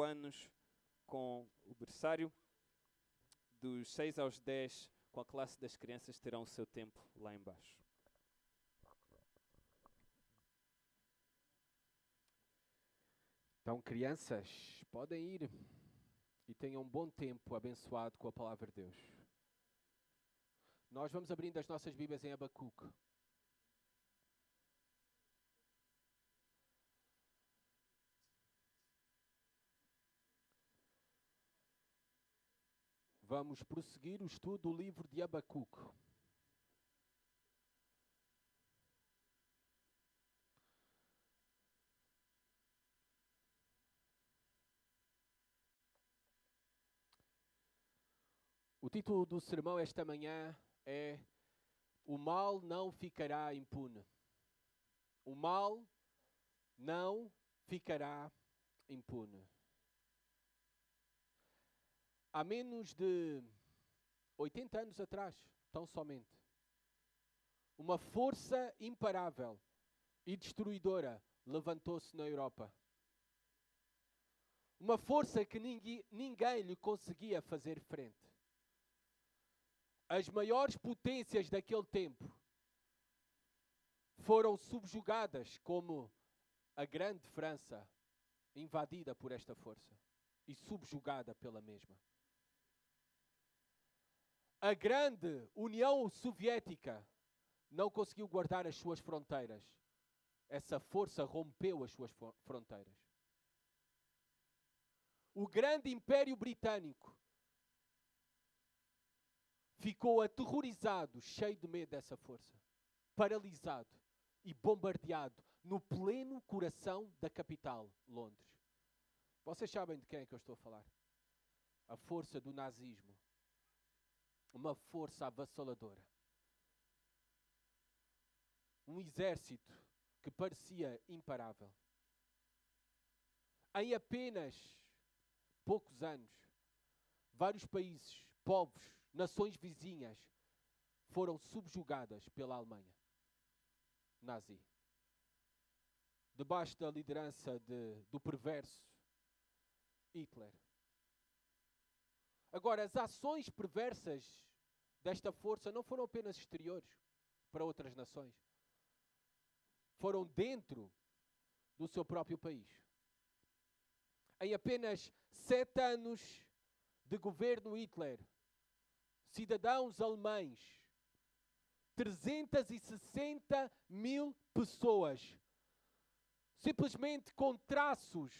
5 anos com o berçário. Dos 6 aos 10, com a classe das crianças, terão o seu tempo lá embaixo. Então, crianças, podem ir e tenham um bom tempo abençoado com a palavra de Deus. Nós vamos abrindo as nossas Bíblias em Abacuque. Vamos prosseguir o estudo do livro de Abacuque. O título do sermão esta manhã é O mal não ficará impune. O mal não ficará impune. Há menos de 80 anos atrás, tão somente, uma força imparável e destruidora levantou-se na Europa. Uma força que ninguém lhe conseguia fazer frente. As maiores potências daquele tempo foram subjugadas, como a grande França, invadida por esta força e subjugada pela mesma. A grande União Soviética não conseguiu guardar as suas fronteiras. Essa força rompeu as suas fronteiras. O grande Império Britânico ficou aterrorizado, cheio de medo dessa força, paralisado e bombardeado no pleno coração da capital, Londres. Vocês sabem de quem é que eu estou a falar? A força do nazismo. Uma força avassaladora. Um exército que parecia imparável. Em apenas poucos anos, vários países, povos, nações vizinhas foram subjugadas pela Alemanha nazi. Debaixo da liderança do perverso Hitler. Agora, as ações perversas desta força não foram apenas exteriores para outras nações. Foram dentro do seu próprio país. Em apenas 7 anos de governo Hitler, cidadãos alemães, 360 mil pessoas, simplesmente com traços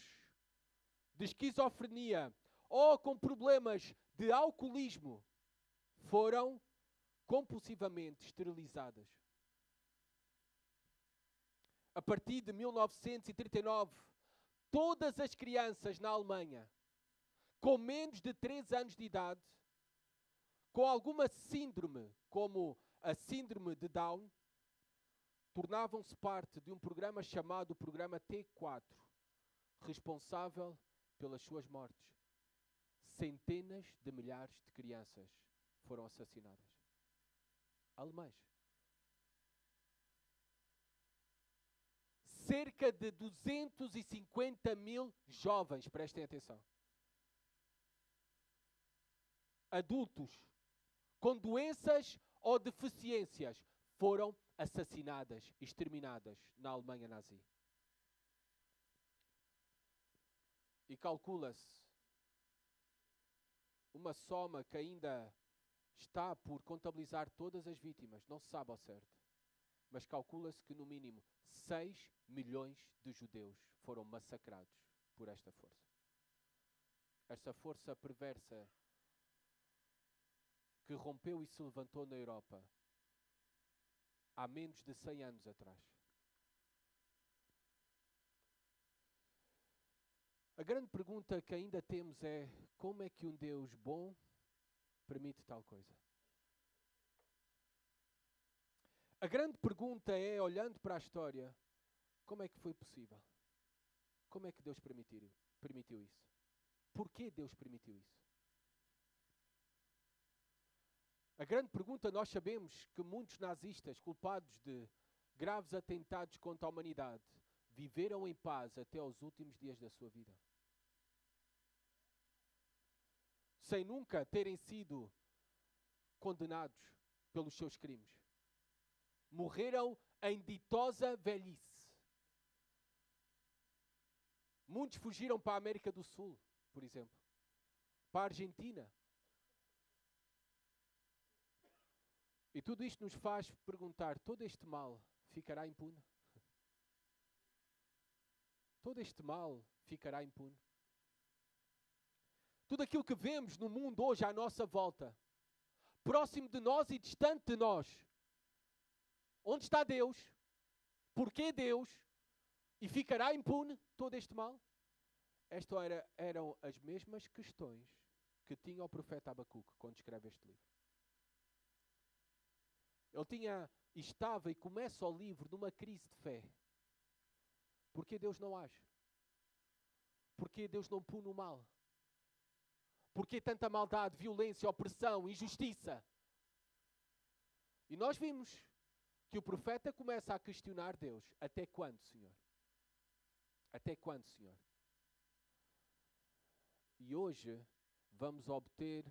de esquizofrenia ou com problemas de alcoolismo, foram compulsivamente esterilizadas. A partir de 1939, todas as crianças na Alemanha, com menos de 3 anos de idade, com alguma síndrome, como a síndrome de Down, tornavam-se parte de um programa chamado Programa T4, responsável pelas suas mortes. Centenas de milhares de crianças foram assassinadas. Alemães. Cerca de 250 mil jovens, prestem atenção, adultos com doenças ou deficiências foram assassinadas, exterminadas na Alemanha nazi. E calcula-se uma soma que ainda está por contabilizar todas as vítimas, não se sabe ao certo, mas calcula-se que no mínimo 6 milhões de judeus foram massacrados por esta força. Esta força perversa que rompeu e se levantou na Europa há menos de 100 anos atrás. A grande pergunta que ainda temos é: como é que um Deus bom permite tal coisa? A grande pergunta é, olhando para a história, como é que foi possível? Como é que Deus permitiu isso? Por que Deus permitiu isso? A grande pergunta, nós sabemos que muitos nazistas culpados de graves atentados contra a humanidade viveram em paz até aos últimos dias da sua vida. sem nunca terem sido condenados pelos seus crimes. Morreram em ditosa velhice. Muitos fugiram para a América do Sul, por exemplo, para a Argentina. E tudo isto nos faz perguntar: todo este mal ficará impune? Todo este mal ficará impune? Tudo aquilo que vemos no mundo hoje à nossa volta, próximo de nós e distante de nós, onde está Deus? Porquê Deus? E ficará impune todo este mal? Estas eram as mesmas questões que tinha o profeta Abacuque quando escreve este livro. Ele estava e começa o livro numa crise de fé. Porquê Deus não age? Porquê Deus não pune o mal? Porquê tanta maldade, violência, opressão, injustiça? E nós vimos que o profeta começa a questionar Deus. Até quando, Senhor? Até quando, Senhor? E hoje vamos obter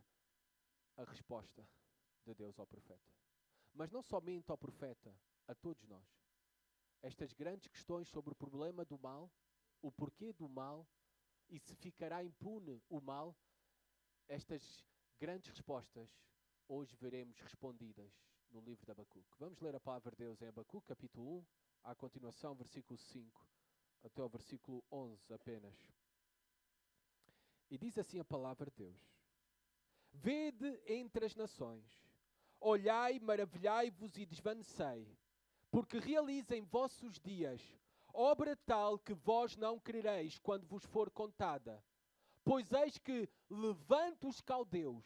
a resposta de Deus ao profeta. Mas não somente ao profeta, a todos nós. Estas grandes questões sobre o problema do mal, o porquê do mal e se ficará impune o mal, estas grandes respostas hoje veremos respondidas no livro de Abacuque. Vamos ler a palavra de Deus em Abacuque, capítulo 1, à continuação, versículo 5, até o versículo 11 apenas. E diz assim a palavra de Deus: Vede entre as nações, olhai, maravilhai-vos e desvanecei, porque realiza em vossos dias obra tal que vós não crereis quando vos for contada. Pois eis que levanto os caldeus,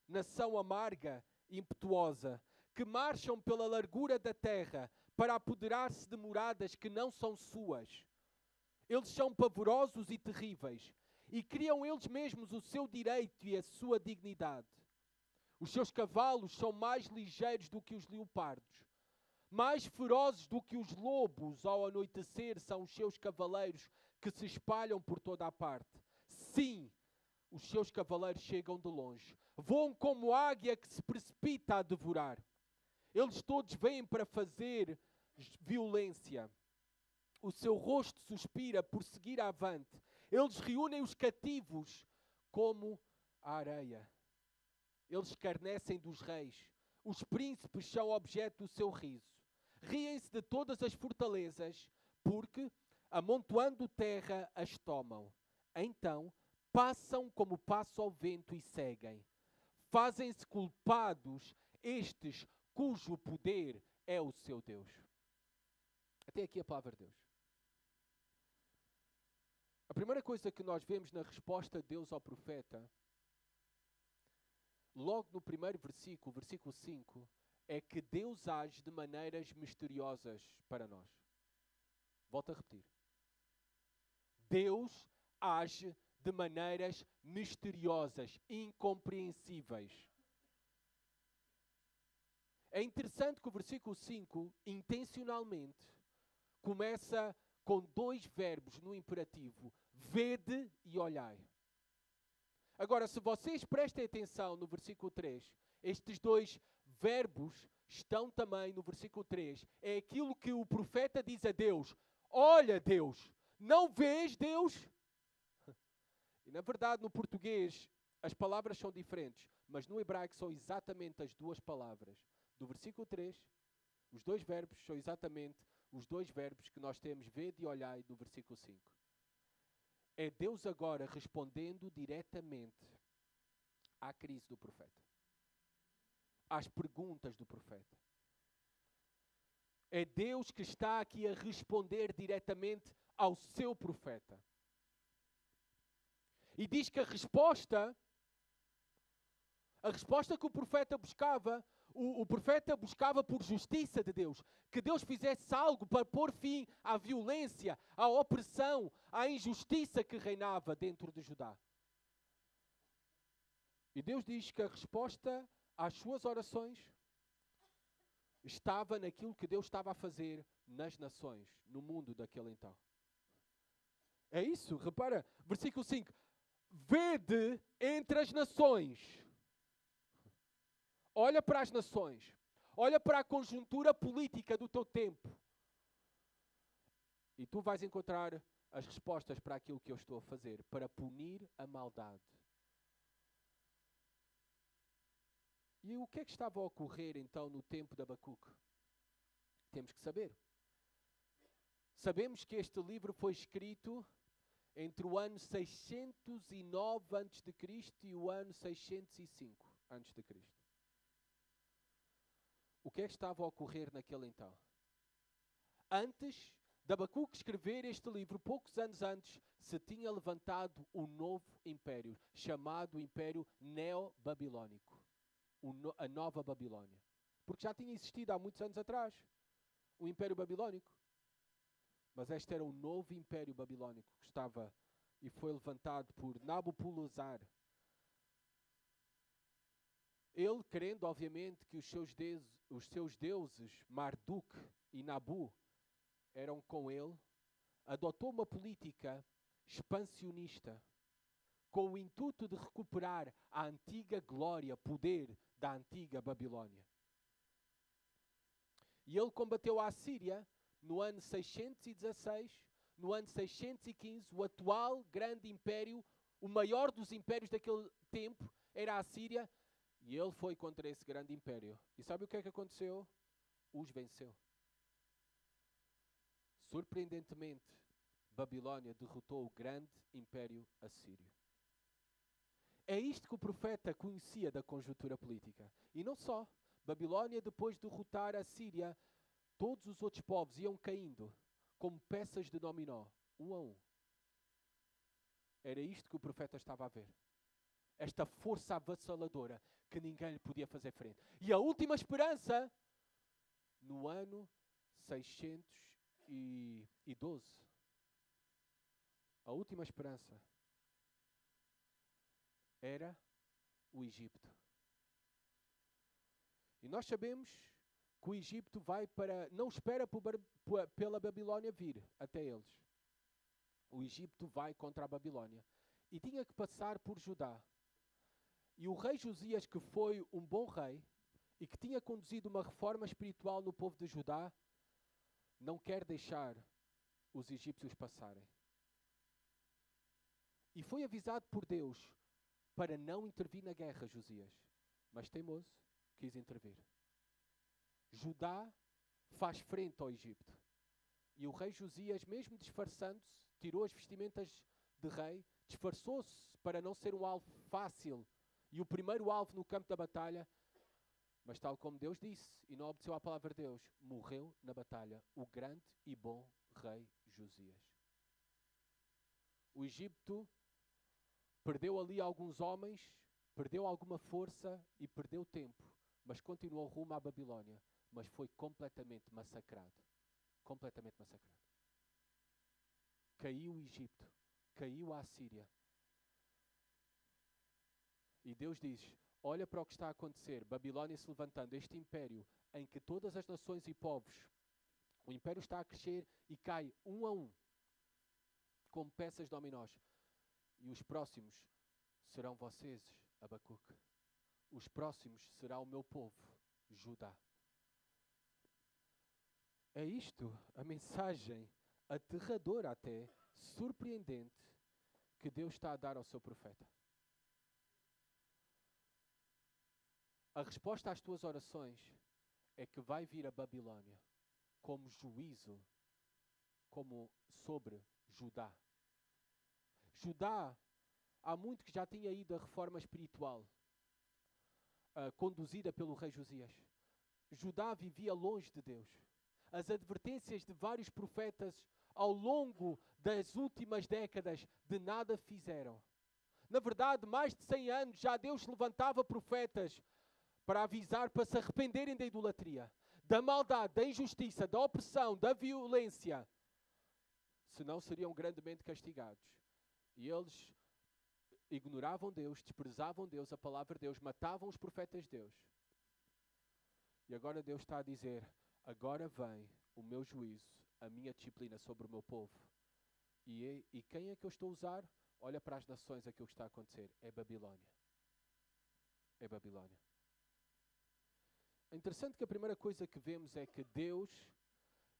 nação amarga e impetuosa, que marcham pela largura da terra para apoderar-se de moradas que não são suas. Eles são pavorosos e terríveis, e criam eles mesmos o seu direito e a sua dignidade. Os seus cavalos são mais ligeiros do que os leopardos, mais ferozes do que os lobos. Ao anoitecer são os seus cavaleiros que se espalham por toda a parte. Sim, os seus cavaleiros chegam de longe, voam como águia que se precipita a devorar. Eles todos vêm para fazer violência. O seu rosto suspira por seguir avante. Eles reúnem os cativos como a areia. Eles escarnecem dos reis. Os príncipes são objeto do seu riso. Riem-se de todas as fortalezas, porque, amontoando terra, as tomam. Então, passam como passa o vento e seguem. Fazem-se culpados estes cujo poder é o seu Deus. Até aqui a palavra de Deus. A primeira coisa que nós vemos na resposta de Deus ao profeta, logo no primeiro versículo, versículo 5, é que Deus age de maneiras misteriosas para nós. Volto a repetir. Deus age de maneiras misteriosas, incompreensíveis. É interessante que o versículo 5, intencionalmente, começa com dois verbos no imperativo: vede e olhai. Agora, se vocês prestem atenção no versículo 3, estes dois verbos estão também no versículo 3. É aquilo que o profeta diz a Deus: olha, Deus, não vês, Deus? E na verdade, no português, as palavras são diferentes, mas no hebraico são exatamente as duas palavras. Do versículo 3, os dois verbos são exatamente os dois verbos que nós temos, vede e olhai, no versículo 5. É Deus agora respondendo diretamente à crise do profeta, às perguntas do profeta. É Deus que está aqui a responder diretamente ao seu profeta. E diz que a resposta que o profeta buscava, o profeta buscava por justiça de Deus, que Deus fizesse algo para pôr fim à violência, à opressão, à injustiça que reinava dentro de Judá. E Deus diz que a resposta às suas orações estava naquilo que Deus estava a fazer nas nações, no mundo daquele então. É isso, repara, versículo 5. Vede entre as nações. Olha para as nações. Olha para a conjuntura política do teu tempo. E tu vais encontrar as respostas para aquilo que eu estou a fazer, para punir a maldade. E o que é que estava a ocorrer então no tempo de Abacuque? Temos que saber. Sabemos que este livro foi escrito entre o ano 609 a.C. e o ano 605 a.C. O que é que estava a ocorrer naquele então? Antes de Abacuque escrever este livro, poucos anos antes, se tinha levantado um novo império, chamado Império Neo-Babilónico, a Nova Babilónia. Porque já tinha existido há muitos anos atrás o Império Babilónico. Mas este era um novo Império Babilónico que estava e foi levantado por Nabopolassar. Ele, querendo obviamente que os seus deuses, Marduk e Nabu, eram com ele, adotou uma política expansionista com o intuito de recuperar a antiga glória, poder da antiga Babilónia. E ele combateu a Assíria no ano 616, no ano 615, o atual grande império, o maior dos impérios daquele tempo, era a Assíria, e ele foi contra esse grande império. E sabe o que é que aconteceu? Os venceu. Surpreendentemente, Babilónia derrotou o grande império assírio. É isto que o profeta conhecia da conjuntura política. E não só. Babilónia, depois de derrotar a Síria, todos os outros povos iam caindo como peças de dominó, um a um. Era isto que o profeta estava a ver. Esta força avassaladora que ninguém lhe podia fazer frente. E a última esperança, no ano 612. A última esperança era o Egito. E nós sabemos que o Egito não espera pela Babilónia vir até eles. O Egito vai contra a Babilónia. E tinha que passar por Judá. E o rei Josias, que foi um bom rei e que tinha conduzido uma reforma espiritual no povo de Judá, não quer deixar os egípcios passarem. E foi avisado por Deus para não intervir na guerra, Josias. Mas teimoso, quis intervir. Judá faz frente ao Egito. E o rei Josias, mesmo disfarçando-se, tirou as vestimentas de rei, disfarçou-se para não ser um alvo fácil e o primeiro alvo no campo da batalha. Mas tal como Deus disse, e não obedeceu à palavra de Deus, morreu na batalha o grande e bom rei Josias. O Egito perdeu ali alguns homens, perdeu alguma força e perdeu tempo, mas continuou rumo à Babilónia, mas foi completamente massacrado. Completamente massacrado. Caiu o Egito, caiu a Assíria. E Deus diz, olha para o que está a acontecer, Babilónia se levantando, este império em que todas as nações e povos, o império está a crescer e cai um a um, como peças dominós. E os próximos serão vocês, Abacuque. Os próximos será o meu povo, Judá. É isto, a mensagem aterradora até, surpreendente, que Deus está a dar ao seu profeta. A resposta às tuas orações é que vai vir a Babilónia como juízo, como sobre Judá. Judá, há muito que já tinha ido a reforma espiritual, conduzida pelo rei Josias. Judá vivia longe de Deus. As advertências de vários profetas ao longo das últimas décadas de nada fizeram. Na verdade, mais de 100 anos já Deus levantava profetas para avisar, para se arrependerem da idolatria, da maldade, da injustiça, da opressão, da violência. Senão seriam grandemente castigados. E eles ignoravam Deus, desprezavam Deus, a palavra de Deus, matavam os profetas de Deus. E agora Deus está a dizer, agora vem o meu juízo, a minha disciplina sobre o meu povo. E quem é que eu estou a usar? Olha para as nações, aquilo que está a acontecer. É Babilónia. É Babilónia. É interessante que a primeira coisa que vemos é que Deus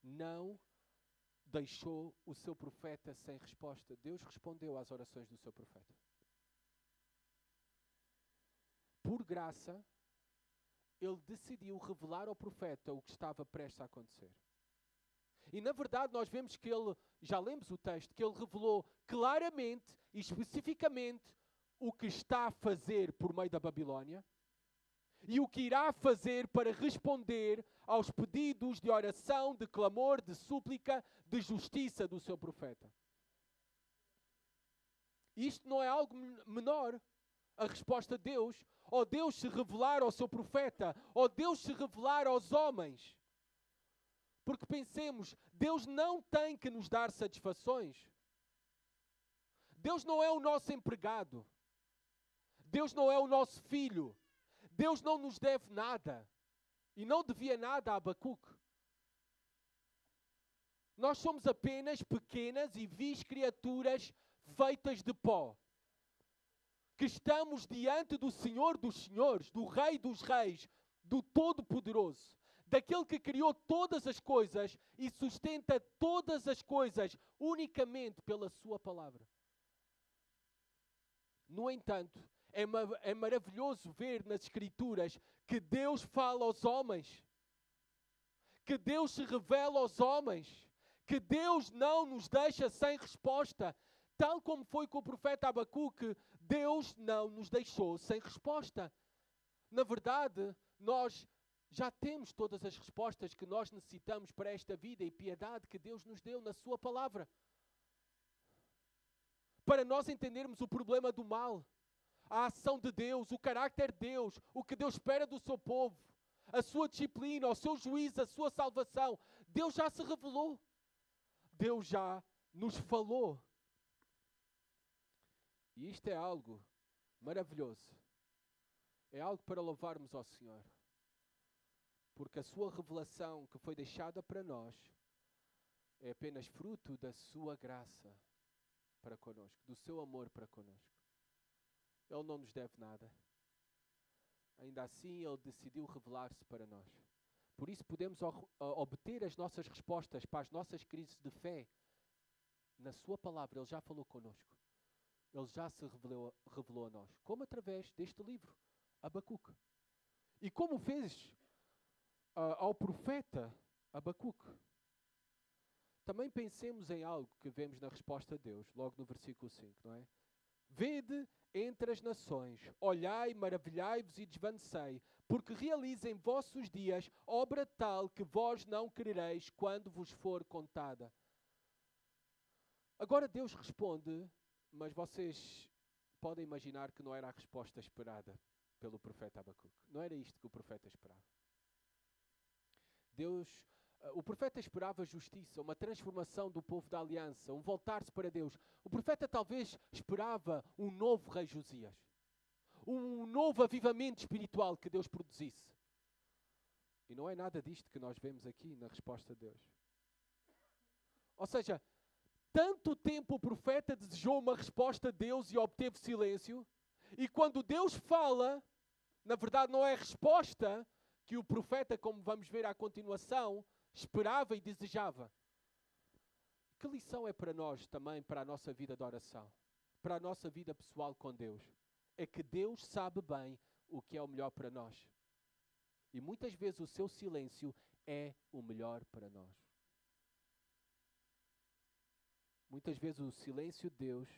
não deixou o seu profeta sem resposta. Deus respondeu às orações do seu profeta. Por graça, ele decidiu revelar ao profeta o que estava prestes a acontecer. E na verdade nós vemos que ele, já lemos o texto, que ele revelou claramente e especificamente o que está a fazer por meio da Babilónia e o que irá fazer para responder aos pedidos de oração, de clamor, de súplica, de justiça do seu profeta. Isto não é algo menor. A resposta de Deus, ou Deus se revelar ao seu profeta, ou Deus se revelar aos homens. Porque pensemos, Deus não tem que nos dar satisfações. Deus não é o nosso empregado. Deus não é o nosso filho. Deus não nos deve nada. E não devia nada a Abacuque. Nós somos apenas pequenas e vis criaturas feitas de pó. Que estamos diante do Senhor dos Senhores, do Rei dos Reis, do Todo-Poderoso, daquele que criou todas as coisas e sustenta todas as coisas unicamente pela sua palavra. No entanto, é maravilhoso ver nas Escrituras que Deus fala aos homens, que Deus se revela aos homens, que Deus não nos deixa sem resposta. Tal como foi com o profeta Abacuque, Deus não nos deixou sem resposta. Na verdade, nós já temos todas as respostas que nós necessitamos para esta vida e piedade que Deus nos deu na sua palavra. Para nós entendermos o problema do mal, a ação de Deus, o caráter de Deus, o que Deus espera do seu povo, a sua disciplina, o seu juízo, a sua salvação, Deus já se revelou. Deus já nos falou. E isto é algo maravilhoso. É algo para louvarmos ao Senhor. Porque a sua revelação que foi deixada para nós é apenas fruto da sua graça para connosco, do seu amor para connosco. Ele não nos deve nada. Ainda assim, Ele decidiu revelar-se para nós. Por isso podemos obter as nossas respostas para as nossas crises de fé na sua palavra. Ele já falou connosco. Ele já se revelou a nós. Como através deste livro, Abacuque. E como fez ao profeta Abacuque. Também pensemos em algo que vemos na resposta de Deus, logo no versículo 5, não é? Vede entre as nações, olhai, maravilhai-vos e desvanecei, porque realizem vossos dias obra tal que vós não querereis quando vos for contada. Agora Deus responde, mas vocês podem imaginar que não era a resposta esperada pelo profeta Abacuque. Não era isto que o profeta esperava. O profeta esperava justiça, uma transformação do povo da aliança, um voltar-se para Deus. O profeta talvez esperava um novo rei Josias, um novo avivamento espiritual que Deus produzisse. E não é nada disto que nós vemos aqui na resposta de Deus. Ou seja, tanto tempo o profeta desejou uma resposta de Deus e obteve silêncio, e quando Deus fala, na verdade não é a resposta que o profeta, como vamos ver à continuação, esperava e desejava. Que lição é para nós também, para a nossa vida de oração, para a nossa vida pessoal com Deus? É que Deus sabe bem o que é o melhor para nós. E muitas vezes o seu silêncio é o melhor para nós. Muitas vezes o silêncio de Deus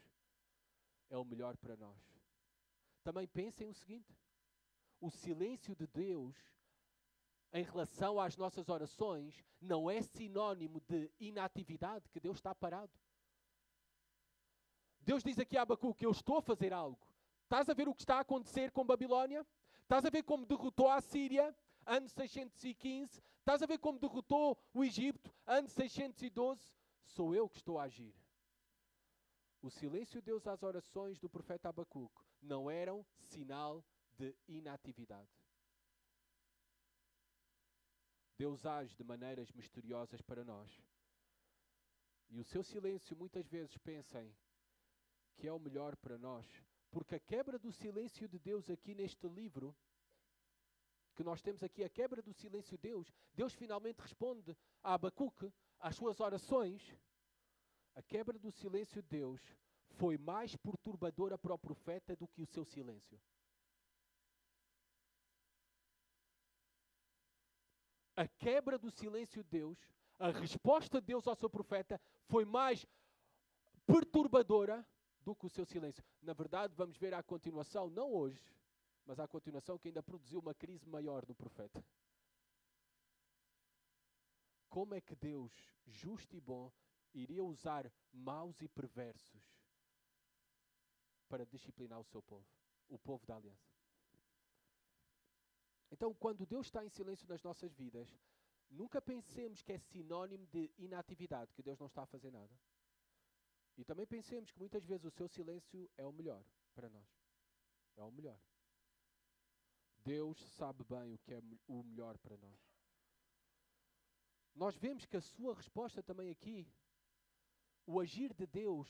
é o melhor para nós. Também pensem o seguinte: o silêncio de Deus em relação às nossas orações não é sinónimo de inatividade, que Deus está parado. Deus diz aqui a Abacuque: eu estou a fazer algo. Estás a ver o que está a acontecer com Babilónia? Estás a ver como derrotou a Síria, ano 615? Estás a ver como derrotou o Egito, ano 612? Sou eu que estou a agir. O silêncio de Deus às orações do profeta Abacuque não eram sinal de inatividade. Deus age de maneiras misteriosas para nós. E o seu silêncio, muitas vezes, pensem que é o melhor para nós. Porque a quebra do silêncio de Deus aqui neste livro, que nós temos aqui, a quebra do silêncio de Deus, Deus finalmente responde a Abacuque, às suas orações. A quebra do silêncio de Deus foi mais perturbadora para o profeta do que o seu silêncio. A quebra do silêncio de Deus, a resposta de Deus ao seu profeta foi mais perturbadora do que o seu silêncio. Na verdade, vamos ver a continuação, não hoje, mas a continuação que ainda produziu uma crise maior no profeta. Como é que Deus, justo e bom, iria usar maus e perversos para disciplinar o seu povo, o povo da aliança? Então, quando Deus está em silêncio nas nossas vidas, nunca pensemos que é sinónimo de inatividade, que Deus não está a fazer nada. E também pensemos que muitas vezes o seu silêncio é o melhor para nós. É o melhor. Deus sabe bem o que é o melhor para nós. Nós vemos que a sua resposta também aqui, o agir de Deus,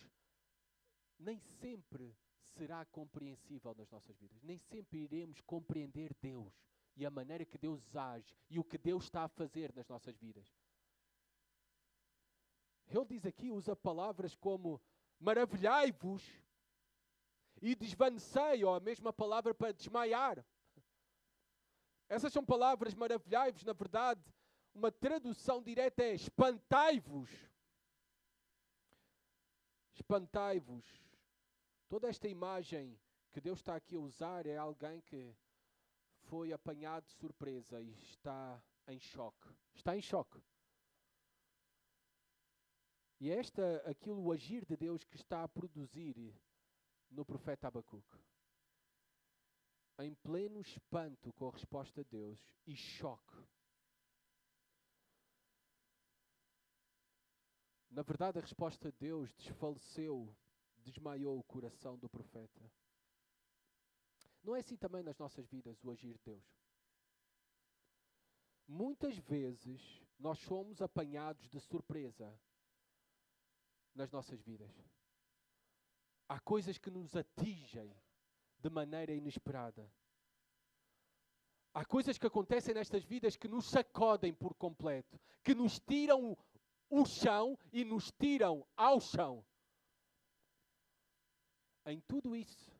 nem sempre será compreensível nas nossas vidas. Nem sempre iremos compreender Deus e a maneira que Deus age e o que Deus está a fazer nas nossas vidas. Ele diz aqui, usa palavras como maravilhai-vos e desvanecei, ou a mesma palavra para desmaiar. Essas são palavras maravilhai-vos, na verdade, uma tradução direta é espantai-vos. Espantai-vos. Toda esta imagem que Deus está aqui a usar é alguém que foi apanhado de surpresa e está em choque. Está em choque. E é aquilo, o agir de Deus que está a produzir no profeta Abacuque. Em pleno espanto com a resposta de Deus e choque. Na verdade, a resposta de Deus desfaleceu, desmaiou o coração do profeta. Não é assim também nas nossas vidas o agir de Deus? Muitas vezes nós somos apanhados de surpresa nas nossas vidas. Há coisas que nos atingem de maneira inesperada. Há coisas que acontecem nestas vidas que nos sacodem por completo, que nos tiram o chão e nos tiram ao chão. Em tudo isso,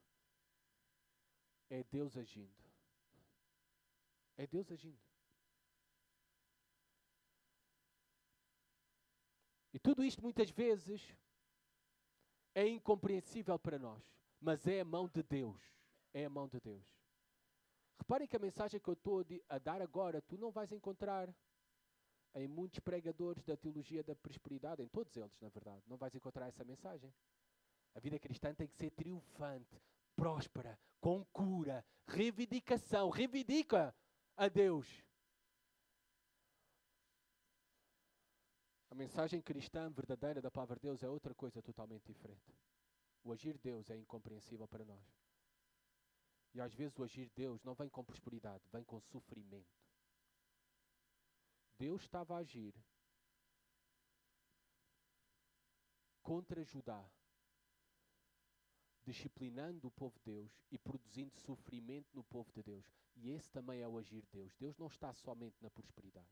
é Deus agindo. É Deus agindo. E tudo isto muitas vezes é incompreensível para nós, mas é a mão de Deus. É a mão de Deus. Reparem que a mensagem que eu estou a dar agora, tu não vais encontrar em muitos pregadores da teologia da prosperidade, em todos eles, na verdade. Não vais encontrar essa mensagem. A vida cristã tem que ser triunfante, próspera, com cura, reivindicação. Reivindica a Deus. A mensagem cristã verdadeira da palavra de Deus é outra coisa totalmente diferente. O agir de Deus é incompreensível para nós. E às vezes o agir de Deus não vem com prosperidade, vem com sofrimento. Deus estava a agir contra Judá, disciplinando o povo de Deus e produzindo sofrimento no povo de Deus. E esse também é o agir de Deus. Deus não está somente na prosperidade.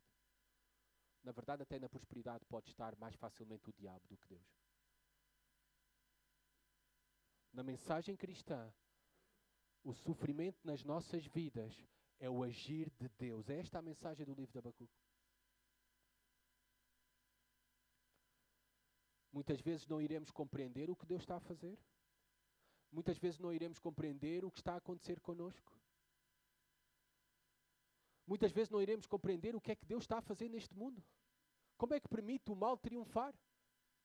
Na verdade, até na prosperidade pode estar mais facilmente o diabo do que Deus. Na mensagem cristã, o sofrimento nas nossas vidas é o agir de Deus. É esta a mensagem do livro de Abacuque. Muitas vezes não iremos compreender o que Deus está a fazer. Muitas vezes não iremos compreender o que está a acontecer connosco. Muitas vezes não iremos compreender o que é que Deus está a fazer neste mundo. Como é que permite o mal triunfar?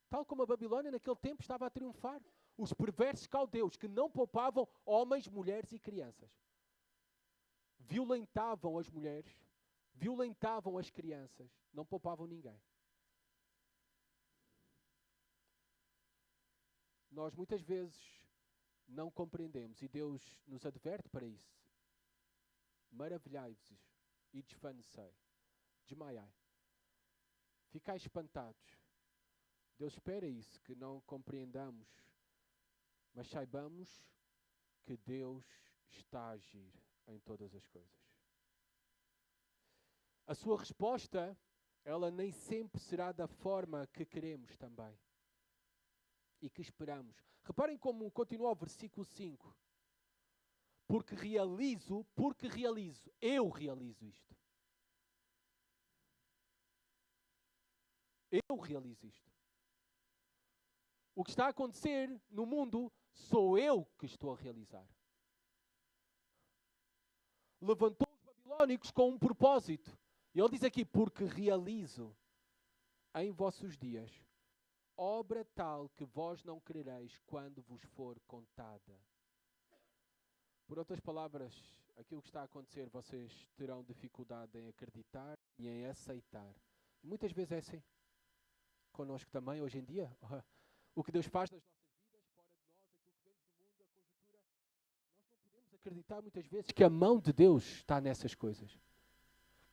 Tal como a Babilônia naquele tempo estava a triunfar. Os perversos caldeus que não poupavam homens, mulheres e crianças. Violentavam as mulheres, violentavam as crianças, não poupavam ninguém. Nós muitas vezes não compreendemos e Deus nos adverte para isso. Maravilhai-vos e desvanecei, desmaiai. Ficai espantados. Deus espera isso, que não compreendamos Mas saibamos que Deus está a agir em todas as coisas. A sua resposta, ela nem sempre será da forma que queremos também e que esperamos. Reparem como continua o versículo 5. Porque eu realizo isto. Eu realizo isto. O que está a acontecer no mundo, sou eu que estou a realizar. Levantou os babilônicos com um propósito. E ele diz aqui, porque realizo em vossos dias obra tal que vós não crereis quando vos for contada. Por outras palavras, aquilo que está a acontecer, vocês terão dificuldade em acreditar e em aceitar. E muitas vezes é assim. Connosco também, hoje em dia. O que Deus faz nas nossas vidas, fora de nós, aquilo que vemos no mundo, a conjuntura, nós não podemos acreditar muitas vezes que a mão de Deus está nessas coisas.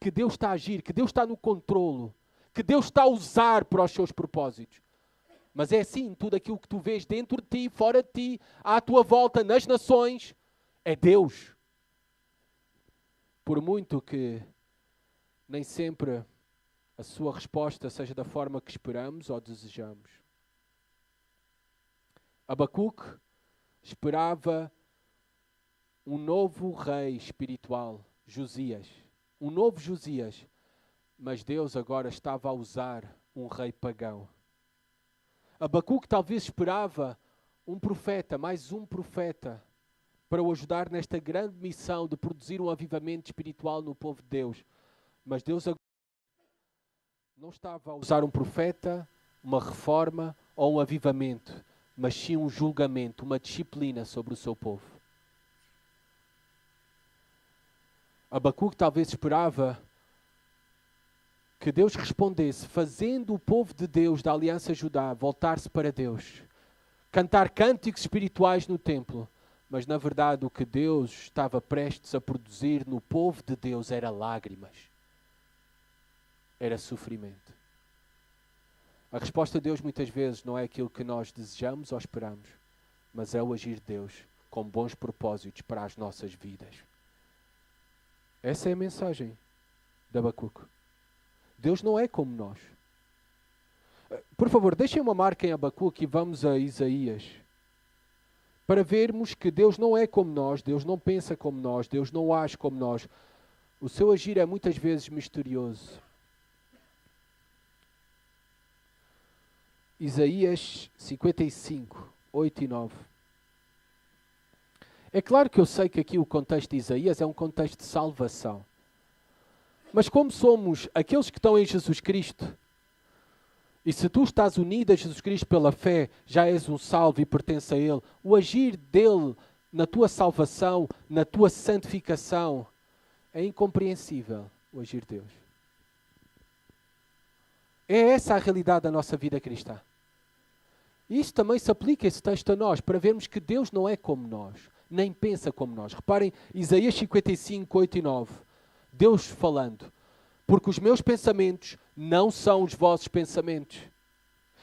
Que Deus está a agir, que Deus está no controlo, que Deus está a usar para os seus propósitos. Mas é assim, tudo aquilo que tu vês dentro de ti, fora de ti, à tua volta, nas nações, é Deus. Por muito que nem sempre a sua resposta seja da forma que esperamos ou desejamos. Abacuque esperava um novo rei espiritual, Josias. Um novo Josias. Mas Deus agora estava a usar um rei pagão. Abacuque talvez esperava um profeta, mais um profeta, para o ajudar nesta grande missão de produzir um avivamento espiritual no povo de Deus. Mas Deus agora não estava a usar um profeta, uma reforma ou um avivamento, mas sim um julgamento, uma disciplina sobre o seu povo. Abacuque talvez esperava que Deus respondesse, fazendo o povo de Deus da Aliança Judá voltar-se para Deus, cantar cânticos espirituais no templo, mas na verdade o que Deus estava prestes a produzir no povo de Deus era lágrimas, era sofrimento. A resposta de Deus muitas vezes não é aquilo que nós desejamos ou esperamos, mas é o agir de Deus com bons propósitos para as nossas vidas. Essa é a mensagem de Abacuque. Deus não é como nós. Por favor, deixem uma marca em Abacuque e vamos a Isaías. Para vermos que Deus não é como nós, Deus não pensa como nós, Deus não age como nós. O seu agir é muitas vezes misterioso. Isaías 55, 8 e 9. É claro que eu sei que aqui o contexto de Isaías é um contexto de salvação. Mas como somos aqueles que estão em Jesus Cristo, e se tu estás unido a Jesus Cristo pela fé, já és um salvo e pertence a Ele, o agir dEle na tua salvação, na tua santificação, é incompreensível o agir de Deus. É essa a realidade da nossa vida cristã. E isso também se aplica, esse texto, a nós, para vermos que Deus não é como nós, nem pensa como nós. Reparem, Isaías 55, 8 e 9. Deus falando, porque os meus pensamentos não são os vossos pensamentos,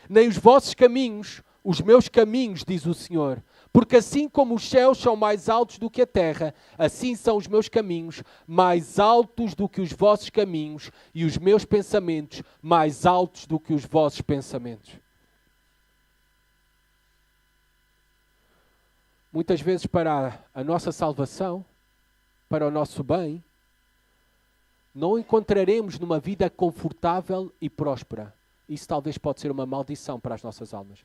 nem os vossos caminhos, os meus caminhos, diz o Senhor. Porque assim como os céus são mais altos do que a terra, assim são os meus caminhos mais altos do que os vossos caminhos e os meus pensamentos mais altos do que os vossos pensamentos. Muitas vezes para a nossa salvação, para o nosso bem, não encontraremos numa vida confortável e próspera. Isso talvez pode ser uma maldição para as nossas almas.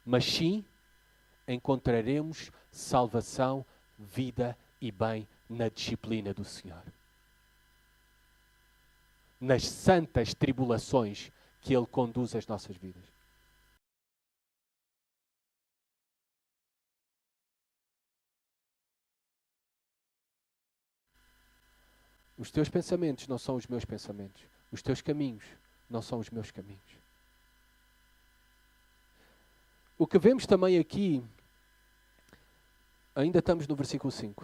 Mas sim, encontraremos salvação, vida e bem na disciplina do Senhor. Nas santas tribulações que Ele conduz as nossas vidas. Os teus pensamentos não são os meus pensamentos. Os teus caminhos não são os meus caminhos. O que vemos também aqui, ainda estamos no versículo 5.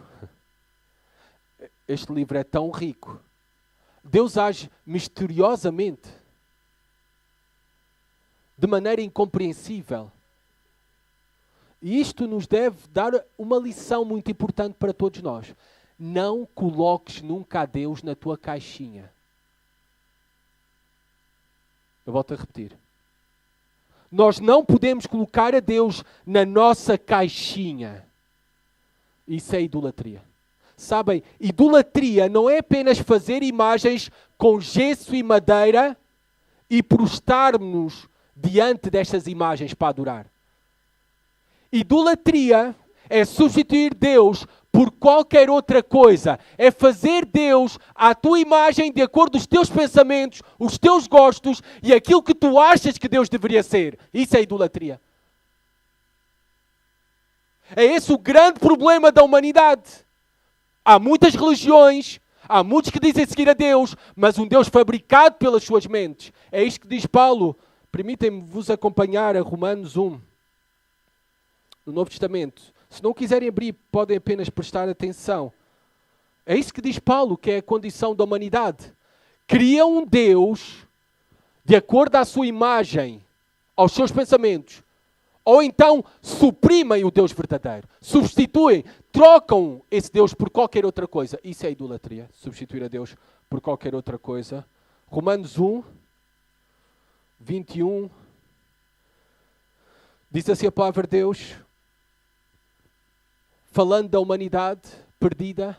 Este livro é tão rico. Deus age misteriosamente, de maneira incompreensível. E isto nos deve dar uma lição muito importante para todos nós. Não coloques nunca a Deus na tua caixinha. Eu volto a repetir. Nós não podemos colocar a Deus na nossa caixinha. Isso é idolatria. Sabem, idolatria não é apenas fazer imagens com gesso e madeira e prostarmos-nos diante destas imagens para adorar. Idolatria é substituir Deus por qualquer outra coisa. É fazer Deus à tua imagem de acordo com os teus pensamentos, os teus gostos e aquilo que tu achas que Deus deveria ser. Isso é idolatria. É esse o grande problema da humanidade. Há muitas religiões, há muitos que dizem seguir a Deus, mas um Deus fabricado pelas suas mentes. É isto que diz Paulo. Permitem-me vos acompanhar a Romanos 1, no Novo Testamento. Se não quiserem abrir, podem apenas prestar atenção. É isso que diz Paulo, que é a condição da humanidade. Criam um Deus de acordo à sua imagem, aos seus pensamentos. Ou então suprimem o Deus verdadeiro. Substituem, trocam esse Deus por qualquer outra coisa. Isso é idolatria, substituir a Deus por qualquer outra coisa. Romanos 1, 21. Diz assim a palavra de Deus, falando da humanidade perdida,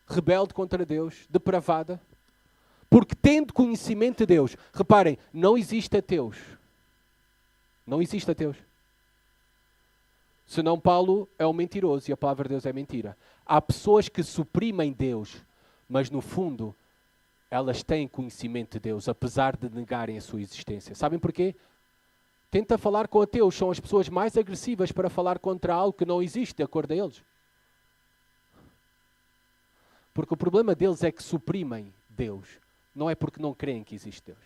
rebelde contra Deus, depravada, porque tendo conhecimento de Deus, reparem, não existe ateus. Não existe ateus. Senão Paulo é um mentiroso e a palavra de Deus é mentira. Há pessoas que suprimem Deus, mas no fundo elas têm conhecimento de Deus, apesar de negarem a sua existência. Sabem porquê? Tenta falar com ateus, são as pessoas mais agressivas para falar contra algo que não existe, de acordo a eles. Porque o problema deles é que suprimem Deus. Não é porque não creem que existe Deus.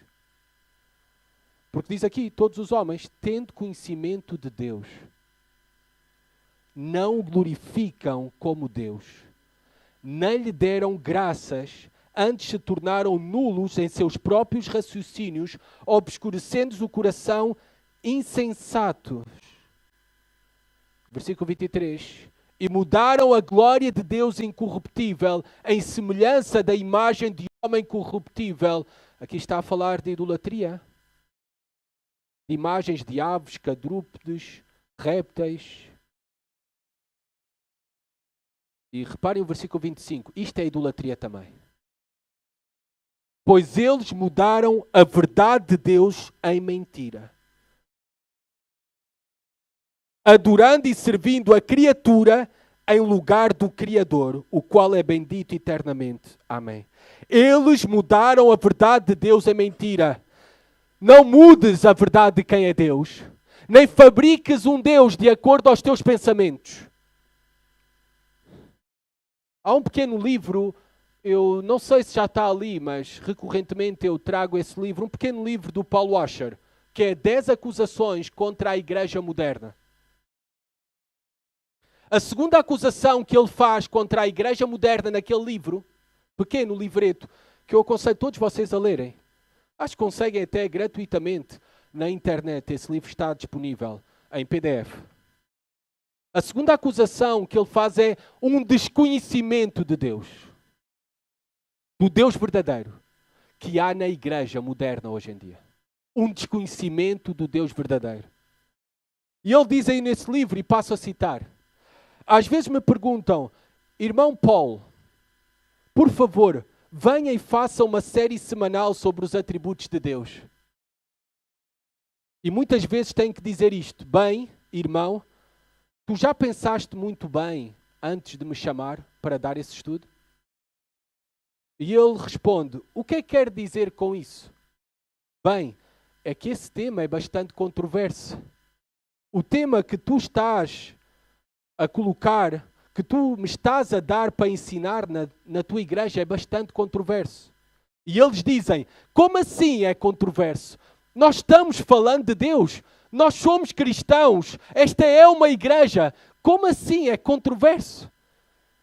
Porque diz aqui, todos os homens, tendo conhecimento de Deus, não o glorificam como Deus, nem lhe deram graças, antes se tornaram nulos em seus próprios raciocínios, obscurecendo o coração insensatos. Versículo 23. E mudaram a glória de Deus incorruptível em semelhança da imagem de homem corruptível. Aqui está a falar de idolatria. De imagens de aves, quadrúpedes, répteis. E reparem o versículo 25. Isto é idolatria também. Pois eles mudaram a verdade de Deus em mentira, adorando e servindo a criatura em lugar do Criador, o qual é bendito eternamente. Amém. Eles mudaram a verdade de Deus em mentira. Não mudes a verdade de quem é Deus, nem fabriques um Deus de acordo aos teus pensamentos. Há um pequeno livro, eu não sei se já está ali, mas recorrentemente eu trago esse livro, um pequeno livro do Paul Washer, que é 10 acusações contra a igreja moderna. A segunda acusação que ele faz contra a igreja moderna naquele livro, pequeno livreto, que eu aconselho todos vocês a lerem. Acho que conseguem até gratuitamente na internet, esse livro está disponível em PDF. A segunda acusação que ele faz é um desconhecimento de Deus. Do Deus verdadeiro que há na igreja moderna hoje em dia. Um desconhecimento do Deus verdadeiro. E ele diz aí nesse livro, e passo a citar, às vezes me perguntam, irmão Paulo, por favor, venha e faça uma série semanal sobre os atributos de Deus. E muitas vezes tenho que dizer isto, bem, irmão, tu já pensaste muito bem antes de me chamar para dar esse estudo? E ele responde, o que é que quer dizer com isso? Bem, é que esse tema é bastante controverso. O tema que tu estás a colocar, que tu me estás a dar para ensinar na tua igreja é bastante controverso. E eles dizem, como assim é controverso? Nós estamos falando de Deus, nós somos cristãos, esta é uma igreja, como assim é controverso?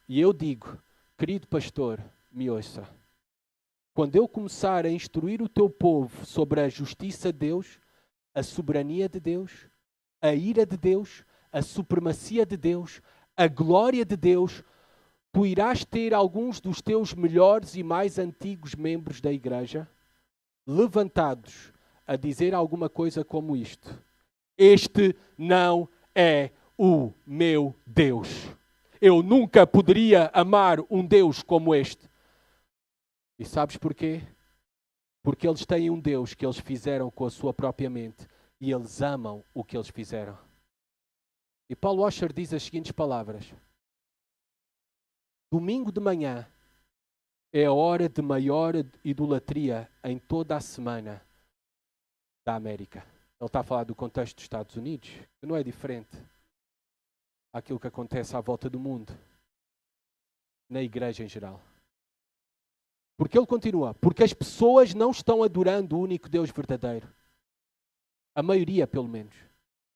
E eu digo, querido pastor, me ouça. Quando eu começar a instruir o teu povo sobre a justiça de Deus, a soberania de Deus, a ira de Deus, a supremacia de Deus, a glória de Deus, tu irás ter alguns dos teus melhores e mais antigos membros da igreja levantados a dizer alguma coisa como isto: este não é o meu Deus. Eu nunca poderia amar um Deus como este. E sabes porquê? Porque eles têm um Deus que eles fizeram com a sua própria mente e eles amam o que eles fizeram. E Paul Washer diz as seguintes palavras: domingo de manhã é a hora de maior idolatria em toda a semana da América. Ele está a falar do contexto dos Estados Unidos, que não é diferente àquilo que acontece à volta do mundo, na igreja em geral. Porque ele continua, porque as pessoas não estão adorando o único Deus verdadeiro, a maioria pelo menos,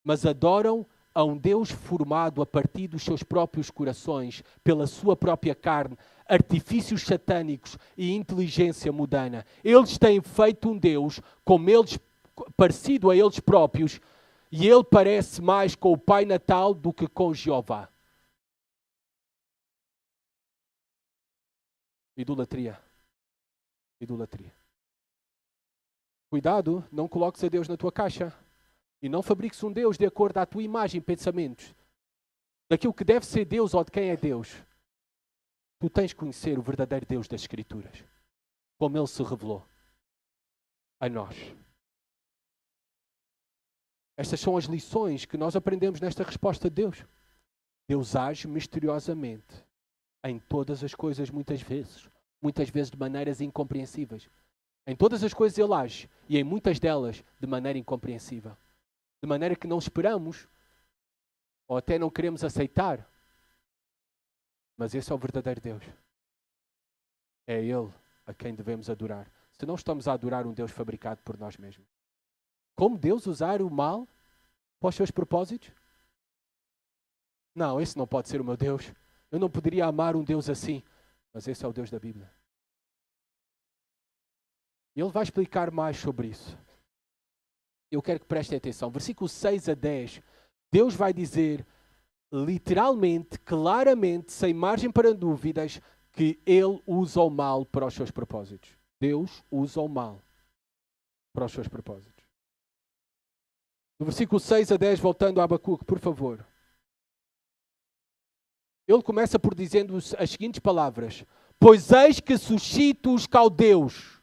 mas adoram a um Deus formado a partir dos seus próprios corações, pela sua própria carne, artifícios satânicos e inteligência mundana. Eles têm feito um Deus como eles, parecido a eles próprios, e ele parece mais com o Pai Natal do que com Jeová. Idolatria. Idolatria. Cuidado, não coloques a Deus na tua caixa. E não fabriques um Deus de acordo à tua imagem e pensamentos. Daquilo que deve ser Deus ou de quem é Deus. Tu tens que conhecer o verdadeiro Deus das Escrituras. Como Ele se revelou a nós. Estas são as lições que nós aprendemos nesta resposta de Deus. Deus age misteriosamente em todas as coisas muitas vezes de maneiras incompreensíveis. Em todas as coisas Ele age e em muitas delas de maneira incompreensível. De maneira que não esperamos ou até não queremos aceitar. Mas esse é o verdadeiro Deus. É Ele a quem devemos adorar. Se não estamos a adorar um Deus fabricado por nós mesmos. Como Deus usar o mal para os seus propósitos? Não, esse não pode ser o meu Deus. Eu não poderia amar um Deus assim. Mas esse é o Deus da Bíblia. E Ele vai explicar mais sobre isso. Eu quero que prestem atenção. Versículos 6 a 10. Deus vai dizer literalmente, claramente, sem margem para dúvidas, que Ele usa o mal para os seus propósitos. Deus usa o mal para os seus propósitos. No versículo 6 a 10, voltando a Abacuque, por favor. Ele começa por dizendo as seguintes palavras: pois eis que suscito os caldeus.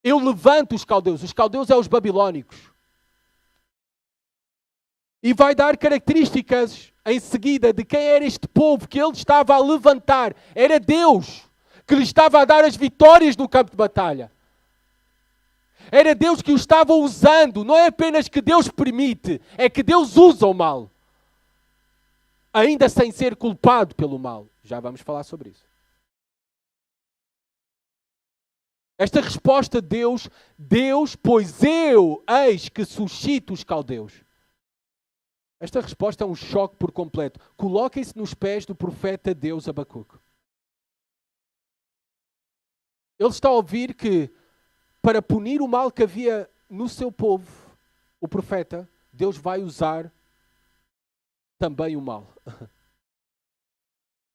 Eu levanto os caldeus é os babilónicos. E vai dar características em seguida de quem era este povo que ele estava a levantar. Era Deus que lhe estava a dar as vitórias no campo de batalha. Era Deus que o estava usando. Não é apenas que Deus permite, é que Deus usa o mal. Ainda sem ser culpado pelo mal. Já vamos falar sobre isso. Esta resposta de Deus, pois eu eis que suscito os caldeus. Esta resposta é um choque por completo. Coloquem-se nos pés do profeta Deus Abacuque. Ele está a ouvir que, para punir o mal que havia no seu povo, o profeta, Deus vai usar também o mal.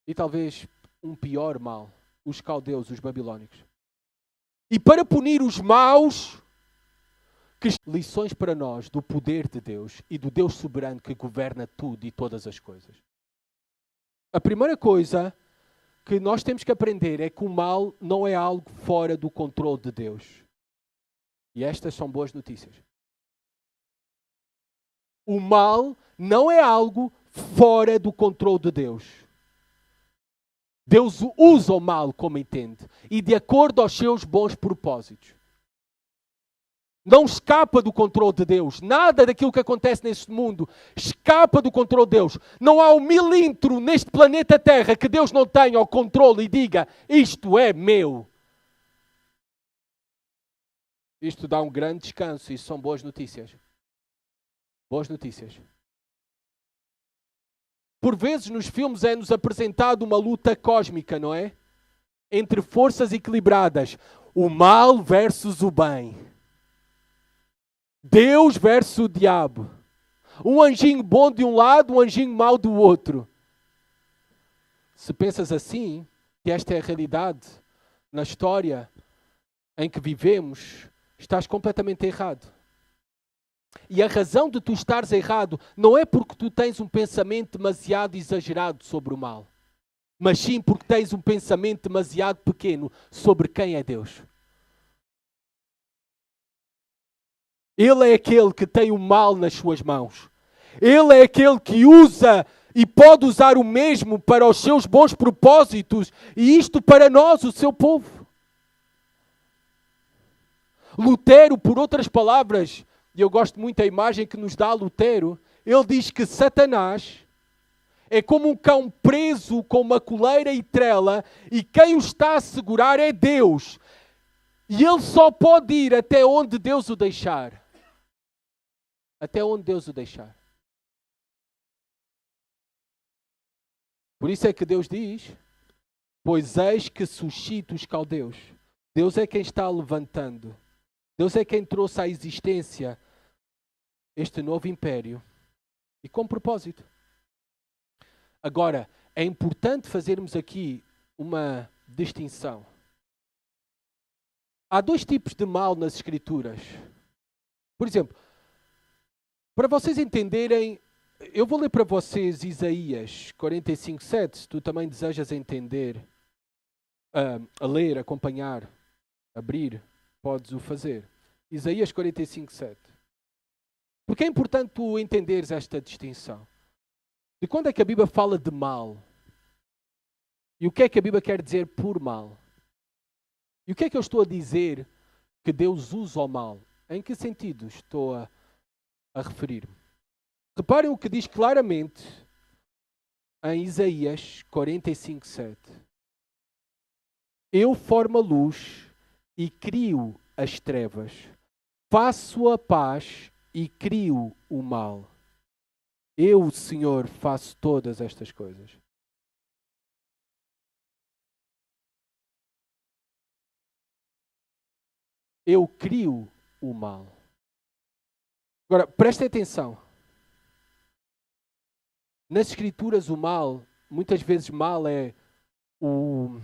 E talvez um pior mal, os caldeus, os babilónicos. E para punir os maus, que lições para nós do poder de Deus e do Deus soberano que governa tudo e todas as coisas. A primeira coisa que nós temos que aprender é que o mal não é algo fora do controle de Deus. E estas são boas notícias. O mal não é algo fora do controle de Deus. Deus usa o mal como entende e de acordo aos seus bons propósitos. Não escapa do controle de Deus. Nada daquilo que acontece neste mundo escapa do controle de Deus. Não há um milímetro neste planeta Terra que Deus não tenha o controle e diga: isto é meu. Isto dá um grande descanso. Isso são boas notícias. Boas notícias. Por vezes nos filmes é-nos apresentado uma luta cósmica, não é? Entre forças equilibradas. O mal versus o bem. Deus versus o diabo. Um anjinho bom de um lado, um anjinho mau do outro. Se pensas assim, que esta é a realidade na história em que vivemos, estás completamente errado. E a razão de tu estares errado não é porque tu tens um pensamento demasiado exagerado sobre o mal, mas sim porque tens um pensamento demasiado pequeno sobre quem é Deus. Ele é aquele que tem o mal nas suas mãos. Ele é aquele que usa e pode usar o mesmo para os seus bons propósitos, e isto para nós, o seu povo. Lutero, por outras palavras, e eu gosto muito da imagem que nos dá Lutero, ele diz que Satanás é como um cão preso com uma coleira e trela, e quem o está a segurar é Deus. E ele só pode ir até onde Deus o deixar. Até onde Deus o deixar. Por isso é que Deus diz, pois eis que suscita os caldeus. Deus é quem está levantando. Deus é quem trouxe à existência este novo império. E com propósito. Agora, é importante fazermos aqui uma distinção. Há dois tipos de mal nas Escrituras. Por exemplo, para vocês entenderem, eu vou ler para vocês Isaías 45:7, se tu também desejas entender, a ler, acompanhar, abrir, podes o fazer. Isaías 45:7. Porque é importante tu entenderes esta distinção. De quando é que a Bíblia fala de mal? E o que é que a Bíblia quer dizer por mal? E o que é que eu estou a dizer que Deus usa o mal? Em que sentido estou a referir-me? Reparem o que diz claramente em Isaías 45:7. Eu formo a luz e crio as trevas. Faço a paz e crio o mal. Eu, o Senhor, faço todas estas coisas. Eu crio o mal. Agora, prestem atenção. Nas Escrituras, o mal, muitas vezes mal é o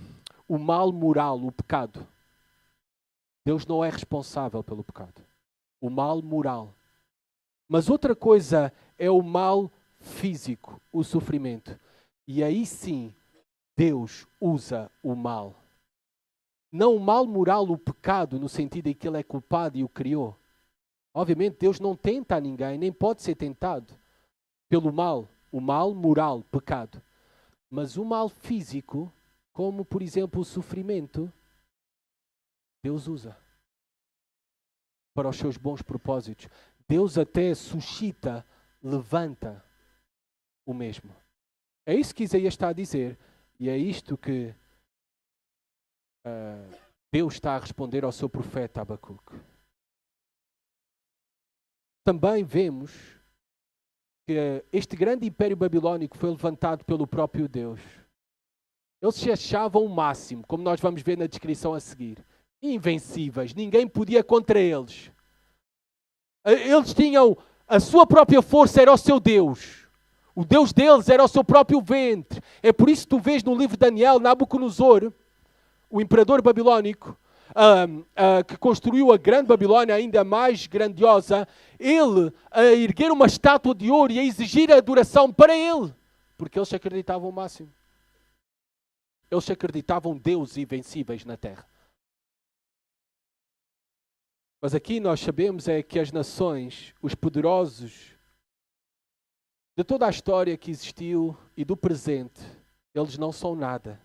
mal moral, o pecado. Deus não é responsável pelo pecado. O mal moral. Mas outra coisa é o mal físico, o sofrimento. E aí sim, Deus usa o mal. Não o mal moral, o pecado, no sentido em que ele é culpado e o criou. Obviamente, Deus não tenta a ninguém, nem pode ser tentado pelo mal. O mal moral, pecado. Mas o mal físico, como por exemplo o sofrimento, Deus usa para os seus bons propósitos. Deus até suscita, levanta o mesmo. É isso que Isaías está a dizer. E é isto que Deus está a responder ao seu profeta Abacuque. Também vemos que este grande império babilónico foi levantado pelo próprio Deus. Eles se achavam o máximo, como nós vamos ver na descrição a seguir. Invencíveis, ninguém podia contra eles. Eles tinham a sua própria força, era o seu Deus. O Deus deles era o seu próprio ventre. É por isso que tu vês no livro de Daniel, Nabucodonosor, o imperador babilónico, que construiu a grande Babilônia ainda mais grandiosa, ele a erguer uma estátua de ouro e a exigir a adoração para ele, porque eles se acreditavam o máximo. Eles se acreditavam deuses invencíveis na terra. Mas aqui nós sabemos é que as nações, os poderosos, de toda a história que existiu e do presente, eles não são nada.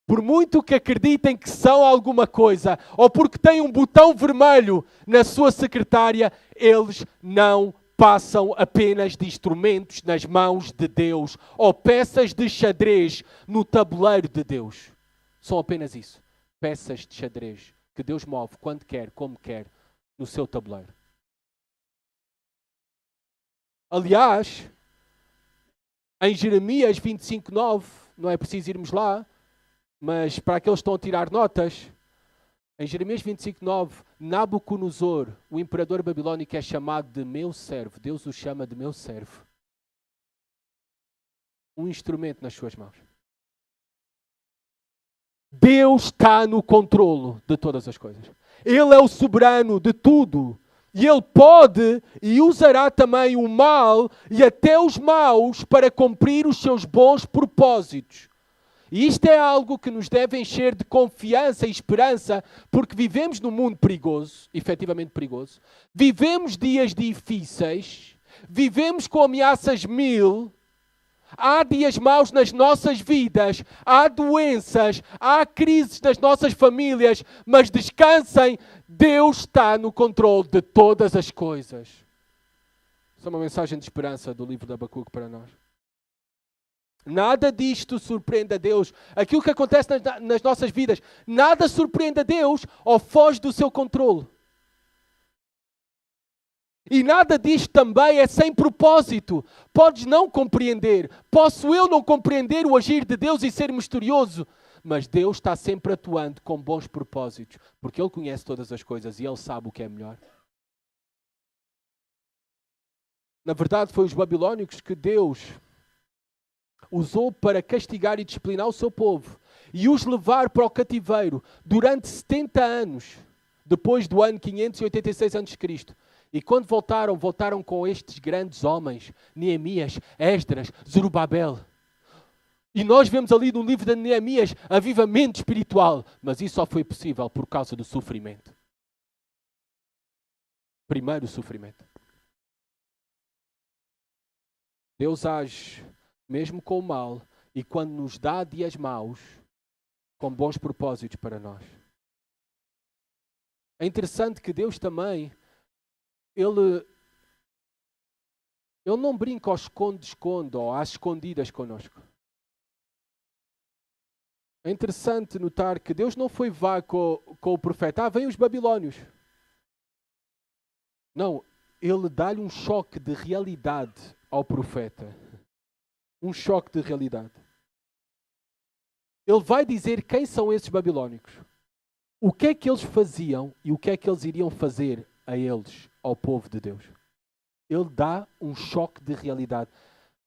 Por muito que acreditem que são alguma coisa, ou porque têm um botão vermelho na sua secretária, eles não passam apenas de instrumentos nas mãos de Deus, ou peças de xadrez no tabuleiro de Deus. São apenas isso, peças de xadrez que Deus move quando quer, como quer, no seu tabuleiro. Aliás, em Jeremias 25:9, não é preciso irmos lá, mas para aqueles que estão a tirar notas, Em Jeremias 25:9, Nabucodonosor, o imperador babilônico, é chamado de meu servo. Deus o chama de meu servo. Um instrumento nas suas mãos. Deus está no controlo de todas as coisas. Ele é o soberano de tudo. E Ele pode e usará também o mal e até os maus para cumprir os seus bons propósitos. E isto é algo que nos deve encher de confiança e esperança, porque vivemos num mundo perigoso, efetivamente perigoso. Vivemos dias difíceis, vivemos com ameaças mil. Há dias maus nas nossas vidas, há doenças, há crises nas nossas famílias, mas descansem, Deus está no controle de todas as coisas. Essa é uma mensagem de esperança do livro de Abacuque para nós. Nada disto surpreende a Deus. Aquilo que acontece nas nossas vidas, nada surpreende a Deus ou foge do seu controle. E nada disto também é sem propósito. Podes não compreender. Posso eu não compreender o agir de Deus e ser misterioso. Mas Deus está sempre atuando com bons propósitos. Porque Ele conhece todas as coisas e Ele sabe o que é melhor. Na verdade, foi os babilônicos que Deus usou para castigar e disciplinar o seu povo e os levar para o cativeiro durante 70 anos, depois do ano 586 a.C. E quando voltaram com estes grandes homens, Neemias, Esdras, Zorobabel. E nós vemos ali no livro de Neemias avivamento espiritual, mas isso só foi possível por causa do sofrimento. Primeiro o sofrimento. Deus age mesmo com o mal, e quando nos dá dias maus, com bons propósitos para nós. É interessante que Deus também, Ele não brinca ao esconde-esconde ou às escondidas connosco. É interessante notar que Deus não foi vago com o profeta. Vêm os babilônios. Não, Ele dá-lhe um choque de realidade ao profeta. Um choque de realidade. Ele vai dizer quem são esses babilônicos. O que é que eles faziam e o que é que eles iriam fazer a eles, ao povo de Deus. Ele dá um choque de realidade.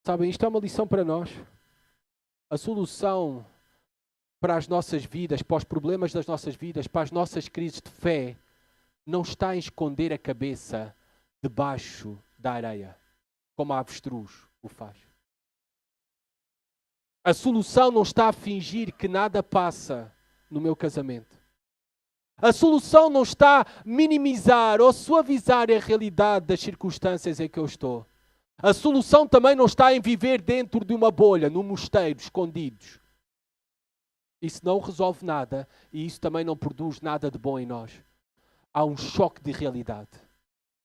Sabem, isto é uma lição para nós. A solução para as nossas vidas, para os problemas das nossas vidas, para as nossas crises de fé, não está em esconder a cabeça debaixo da areia, como a avestruz o faz. A solução não está a fingir que nada passa no meu casamento. A solução não está a minimizar ou suavizar a realidade das circunstâncias em que eu estou. A solução também não está em viver dentro de uma bolha, num mosteiro, escondidos. Isso não resolve nada e isso também não produz nada de bom em nós. Há um choque de realidade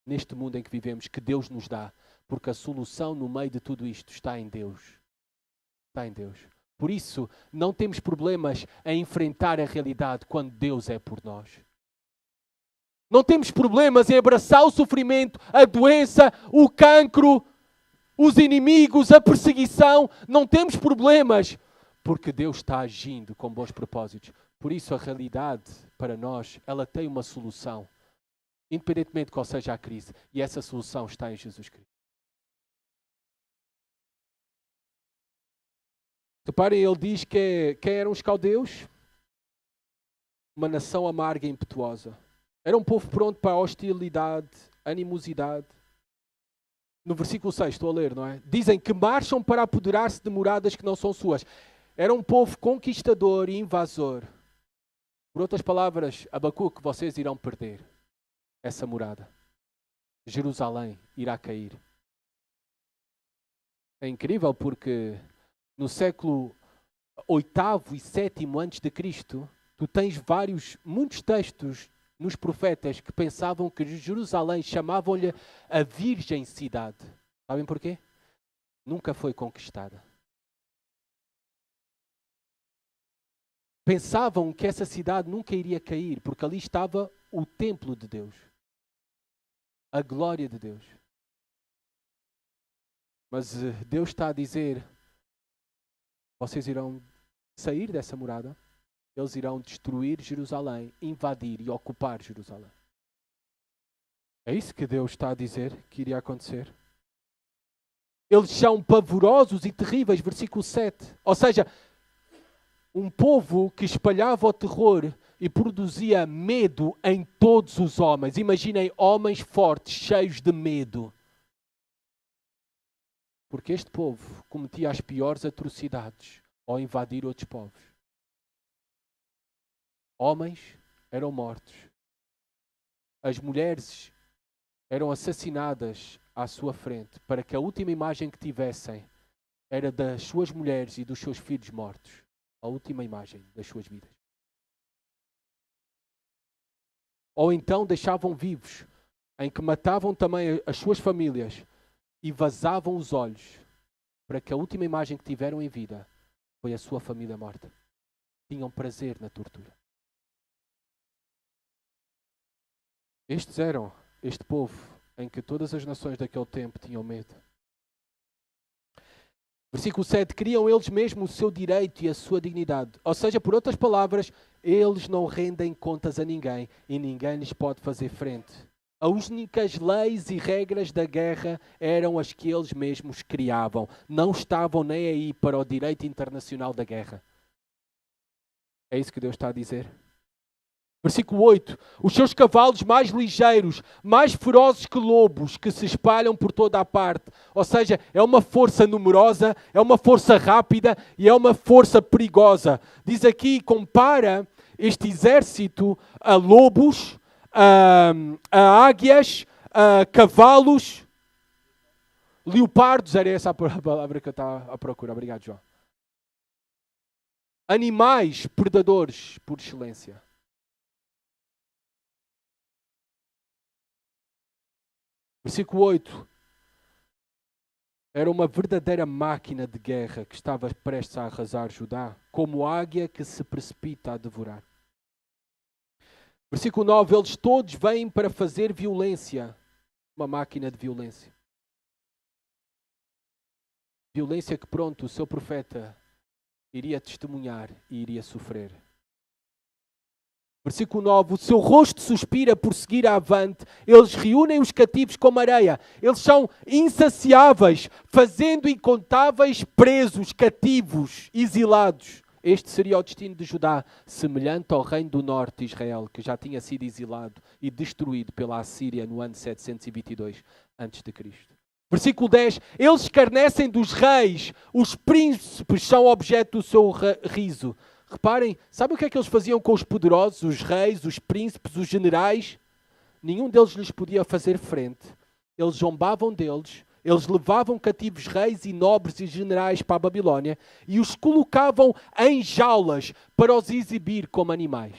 neste mundo em que vivemos que Deus nos dá, porque a solução no meio de tudo isto está em Deus. Está em Deus. Por isso, não temos problemas em enfrentar a realidade quando Deus é por nós. Não temos problemas em abraçar o sofrimento, a doença, o cancro, os inimigos, a perseguição. Não temos problemas porque Deus está agindo com bons propósitos. Por isso, a realidade para nós, ela tem uma solução, independentemente de qual seja a crise. E essa solução está em Jesus Cristo. Reparem, ele diz que quem eram os caldeus? Uma nação amarga e impetuosa. Era um povo pronto para a hostilidade, animosidade. No versículo 6, estou a ler, não é? Dizem que marcham para apoderar-se de moradas que não são suas. Era um povo conquistador e invasor. Por outras palavras, Abacuque, vocês irão perder essa morada. Jerusalém irá cair. É incrível porque no século 8º e 7º antes de Cristo, tu tens muitos textos nos profetas que pensavam que Jerusalém, chamavam-lhe a Virgem Cidade. Sabem porquê? Nunca foi conquistada. Pensavam que essa cidade nunca iria cair, porque ali estava o templo de Deus. A glória de Deus. Mas Deus está a dizer: vocês irão sair dessa morada eles irão destruir Jerusalém, invadir e ocupar Jerusalém. É isso que Deus está a dizer que iria acontecer. Eles são pavorosos e terríveis, versículo 7. Ou seja, um povo que espalhava o terror e produzia medo em todos os homens. Imaginem homens fortes, cheios de medo. Porque este povo cometia as piores atrocidades ao invadir outros povos. Homens eram mortos. As mulheres eram assassinadas à sua frente para que a última imagem que tivessem era das suas mulheres e dos seus filhos mortos. A última imagem das suas vidas. Ou então deixavam vivos, em que matavam também as suas famílias e vazavam os olhos para que a última imagem que tiveram em vida foi a sua família morta. Tinham prazer na tortura. Estes eram este povo em que todas as nações daquele tempo tinham medo. Versículo 7, criam eles mesmos o seu direito e a sua dignidade. Ou seja, por outras palavras, eles não rendem contas a ninguém e ninguém lhes pode fazer frente. As únicas leis e regras da guerra eram as que eles mesmos criavam. Não estavam nem aí para o direito internacional da guerra. É isso que Deus está a dizer. Versículo 8. Os seus cavalos mais ligeiros, mais ferozes que lobos, que se espalham por toda a parte. Ou seja, é uma força numerosa, é uma força rápida e é uma força perigosa. Diz aqui, compara este exército a lobos, a águias, a cavalos, leopardos. Era essa a palavra que eu estava à procura. Obrigado, João. Animais predadores por excelência. Versículo 8. Era uma verdadeira máquina de guerra que estava prestes a arrasar Judá, como águia que se precipita a devorar. Versículo 9. Eles todos vêm para fazer violência. Uma máquina de violência. Violência que, pronto, o seu profeta iria testemunhar e iria sofrer. Versículo 9, o seu rosto suspira por seguir avante, eles reúnem os cativos como areia, eles são insaciáveis, fazendo incontáveis presos, cativos, exilados. Este seria o destino de Judá, semelhante ao reino do norte de Israel, que já tinha sido exilado e destruído pela Assíria no ano 722 a.C. Versículo 10, eles escarnecem dos reis, os príncipes são objeto do seu riso. Reparem, sabem o que é que eles faziam com os poderosos, os reis, os príncipes, os generais? Nenhum deles lhes podia fazer frente. Eles zombavam deles, eles levavam cativos reis e nobres e generais para a Babilónia e os colocavam em jaulas para os exibir como animais.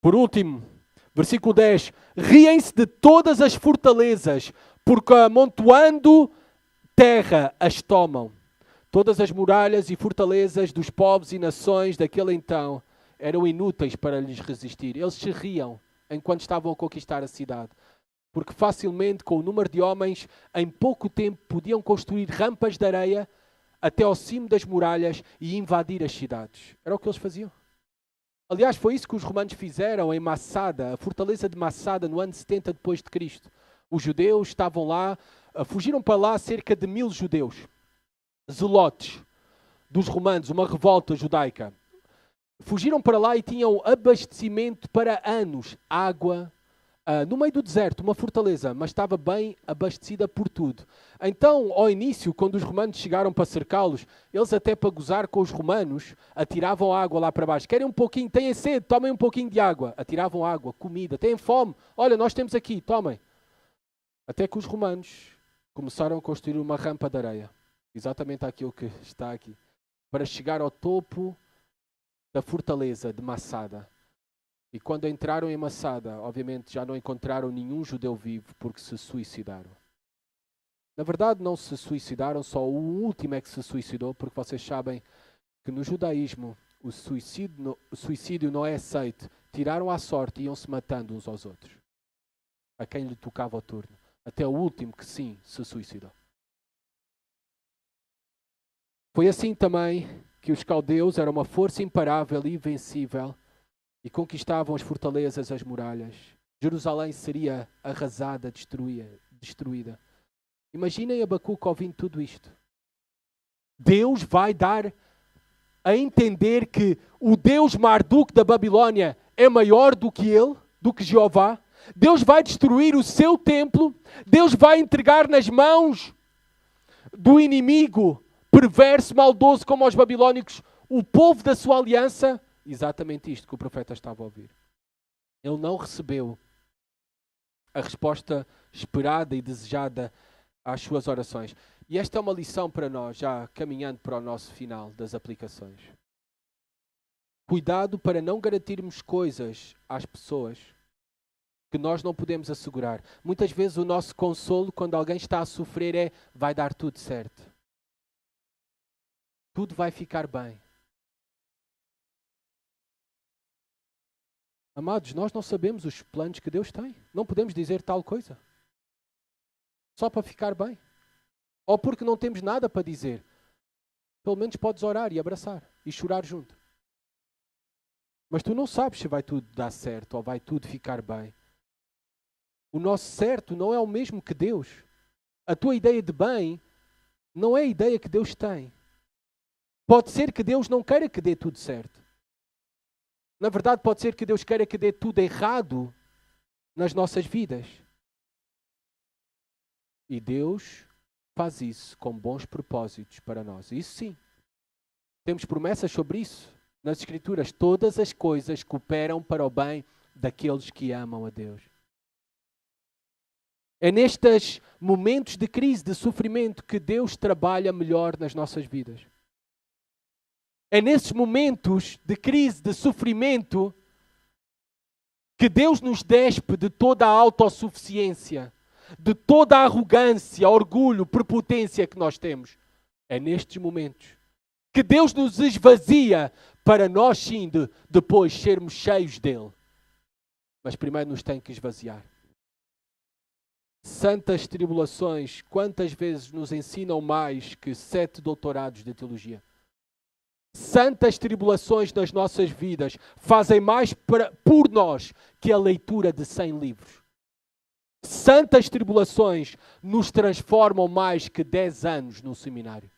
Por último, versículo 10, riem-se de todas as fortalezas, porque amontoando terra as tomam. Todas as muralhas e fortalezas dos povos e nações daquele então eram inúteis para lhes resistir. Eles se riam enquanto estavam a conquistar a cidade. Porque facilmente, com o número de homens, em pouco tempo podiam construir rampas de areia até ao cimo das muralhas e invadir as cidades. Era o que eles faziam. Aliás, foi isso que os romanos fizeram em Massada, a fortaleza de Massada, no ano 70 depois de Cristo. Os judeus estavam lá, fugiram para lá cerca de 1000 judeus. Zelotes dos romanos, uma revolta judaica. Fugiram para lá e tinham abastecimento para anos. Água, no meio do deserto, uma fortaleza, mas estava bem abastecida por tudo. Então, ao início, quando os romanos chegaram para cercá-los, eles até para gozar com os romanos, atiravam água lá para baixo. Querem um pouquinho? Têm sede? Tomem um pouquinho de água. Atiravam água, comida. Têm fome? Olha, nós temos aqui, tomem. Até que os romanos começaram a construir uma rampa de areia. Exatamente aquilo que está aqui. Para chegar ao topo da fortaleza de Massada. E quando entraram em Massada, obviamente já não encontraram nenhum judeu vivo porque se suicidaram. Na verdade não se suicidaram, só o último é que se suicidou, porque vocês sabem que no judaísmo o suicídio não é aceito. Tiraram à sorte e iam-se matando uns aos outros. A quem lhe tocava o turno. Até o último que sim se suicidou. Foi assim também que os caldeus eram uma força imparável e invencível e conquistavam as fortalezas, as muralhas. Jerusalém seria arrasada, destruída. Imaginem Abacuque ouvindo tudo isto. Deus vai dar a entender que o Deus Marduk da Babilônia é maior do que ele, do que Jeová. Deus vai destruir o seu templo. Deus vai entregar nas mãos do inimigo perverso, maldoso como os babilônicos, o povo da sua aliança. Exatamente isto que o profeta estava a ouvir. Ele não recebeu a resposta esperada e desejada às suas orações. E esta é uma lição para nós, já caminhando para o nosso final das aplicações. Cuidado para não garantirmos coisas às pessoas que nós não podemos assegurar. Muitas vezes o nosso consolo quando alguém está a sofrer é: vai dar tudo certo. Tudo vai ficar bem. Amados, nós não sabemos os planos que Deus tem. Não podemos dizer tal coisa. Só para ficar bem. Ou porque não temos nada para dizer. Pelo menos podes orar e abraçar e chorar junto. Mas tu não sabes se vai tudo dar certo ou vai tudo ficar bem. O nosso certo não é o mesmo que Deus. A tua ideia de bem não é a ideia que Deus tem. Pode ser que Deus não queira que dê tudo certo. Na verdade, pode ser que Deus queira que dê tudo errado nas nossas vidas. E Deus faz isso com bons propósitos para nós. Isso sim. Temos promessas sobre isso. Nas Escrituras, todas as coisas cooperam para o bem daqueles que amam a Deus. É nestes momentos de crise, de sofrimento, que Deus trabalha melhor nas nossas vidas. É nesses momentos de crise, de sofrimento, que Deus nos despe de toda a autossuficiência, de toda a arrogância, orgulho, prepotência que nós temos. É nestes momentos que Deus nos esvazia para nós sim depois sermos cheios dele. Mas primeiro nos tem que esvaziar. Santas tribulações, quantas vezes nos ensinam mais que 7 doutorados de teologia? Santas tribulações nas nossas vidas fazem mais por nós que a leitura de 100 livros. Santas tribulações nos transformam mais que 10 anos no seminário.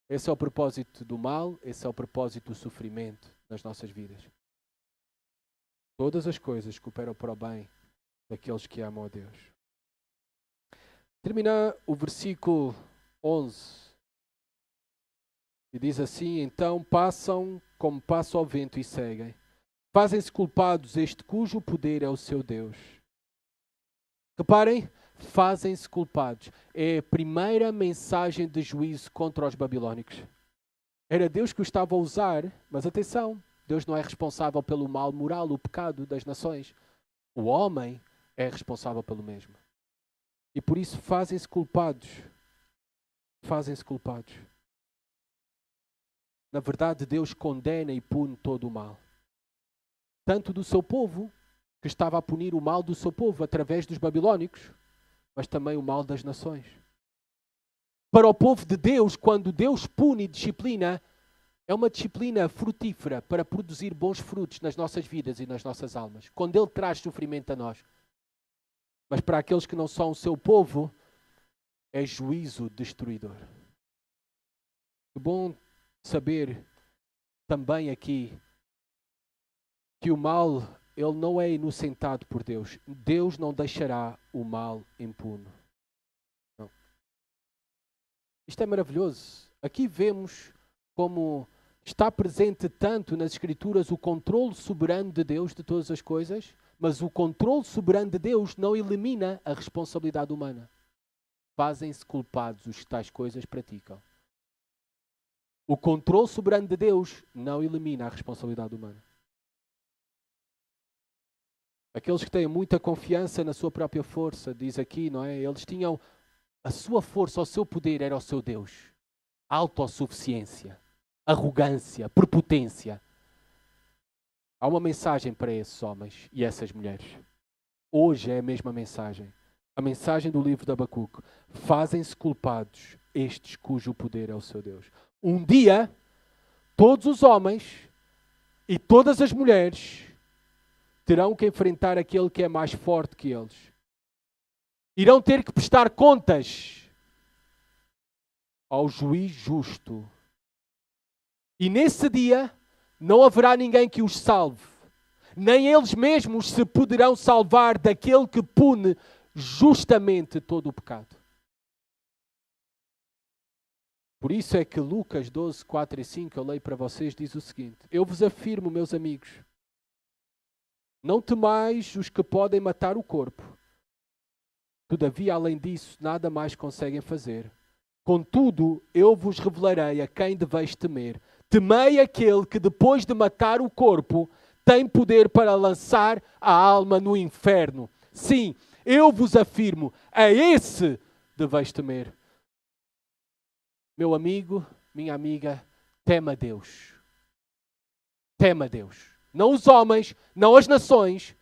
Esse é o propósito do mal, esse é o propósito do sofrimento nas nossas vidas. Todas as coisas cooperam para o bem daqueles que amam a Deus. Termina o versículo 11. E diz assim: então passam como passa o vento e seguem. Fazem-se culpados este cujo poder é o seu Deus. Reparem, fazem-se culpados. É a primeira mensagem de juízo contra os babilônicos. Era Deus que o estava a usar, mas atenção, Deus não é responsável pelo mal moral, o pecado das nações. O homem é responsável pelo mesmo. E por isso fazem-se culpados. Fazem-se culpados. Na verdade, Deus condena e pune todo o mal. Tanto do seu povo, que estava a punir o mal do seu povo através dos babilônicos, mas também o mal das nações. Para o povo de Deus, quando Deus pune e disciplina, é uma disciplina frutífera para produzir bons frutos nas nossas vidas e nas nossas almas. Quando Ele traz sofrimento a nós. Mas para aqueles que não são o seu povo, é juízo destruidor. É bom saber também aqui que o mal, ele não é inocentado por Deus. Deus não deixará o mal impune. Não. Isto é maravilhoso. Aqui vemos como está presente tanto nas Escrituras o controle soberano de Deus de todas as coisas, mas o controle soberano de Deus não elimina a responsabilidade humana. Fazem-se culpados os que tais coisas praticam. O controle soberano de Deus não elimina a responsabilidade humana. Aqueles que têm muita confiança na sua própria força, diz aqui, não é? Eles tinham a sua força, o seu poder era o seu Deus. Autossuficiência, arrogância, prepotência. Há uma mensagem para esses homens e essas mulheres. Hoje é a mesma mensagem. A mensagem do livro de Abacuque. Fazem-se culpados estes cujo poder é o seu Deus. Um dia, todos os homens e todas as mulheres terão que enfrentar aquele que é mais forte que eles. Irão ter que prestar contas ao juiz justo. E nesse dia não haverá ninguém que os salve. Nem eles mesmos se poderão salvar daquele que pune justamente todo o pecado. Por isso é que Lucas 12, 4 e 5, eu leio para vocês, diz o seguinte: eu vos afirmo, meus amigos, não temais os que podem matar o corpo. Todavia, além disso, nada mais conseguem fazer. Contudo, eu vos revelarei a quem deveis temer. Temei aquele que, depois de matar o corpo, tem poder para lançar a alma no inferno. Sim, eu vos afirmo, a esse deveis temer. Meu amigo, minha amiga, tema a Deus. Tema a Deus. Não os homens, não as nações.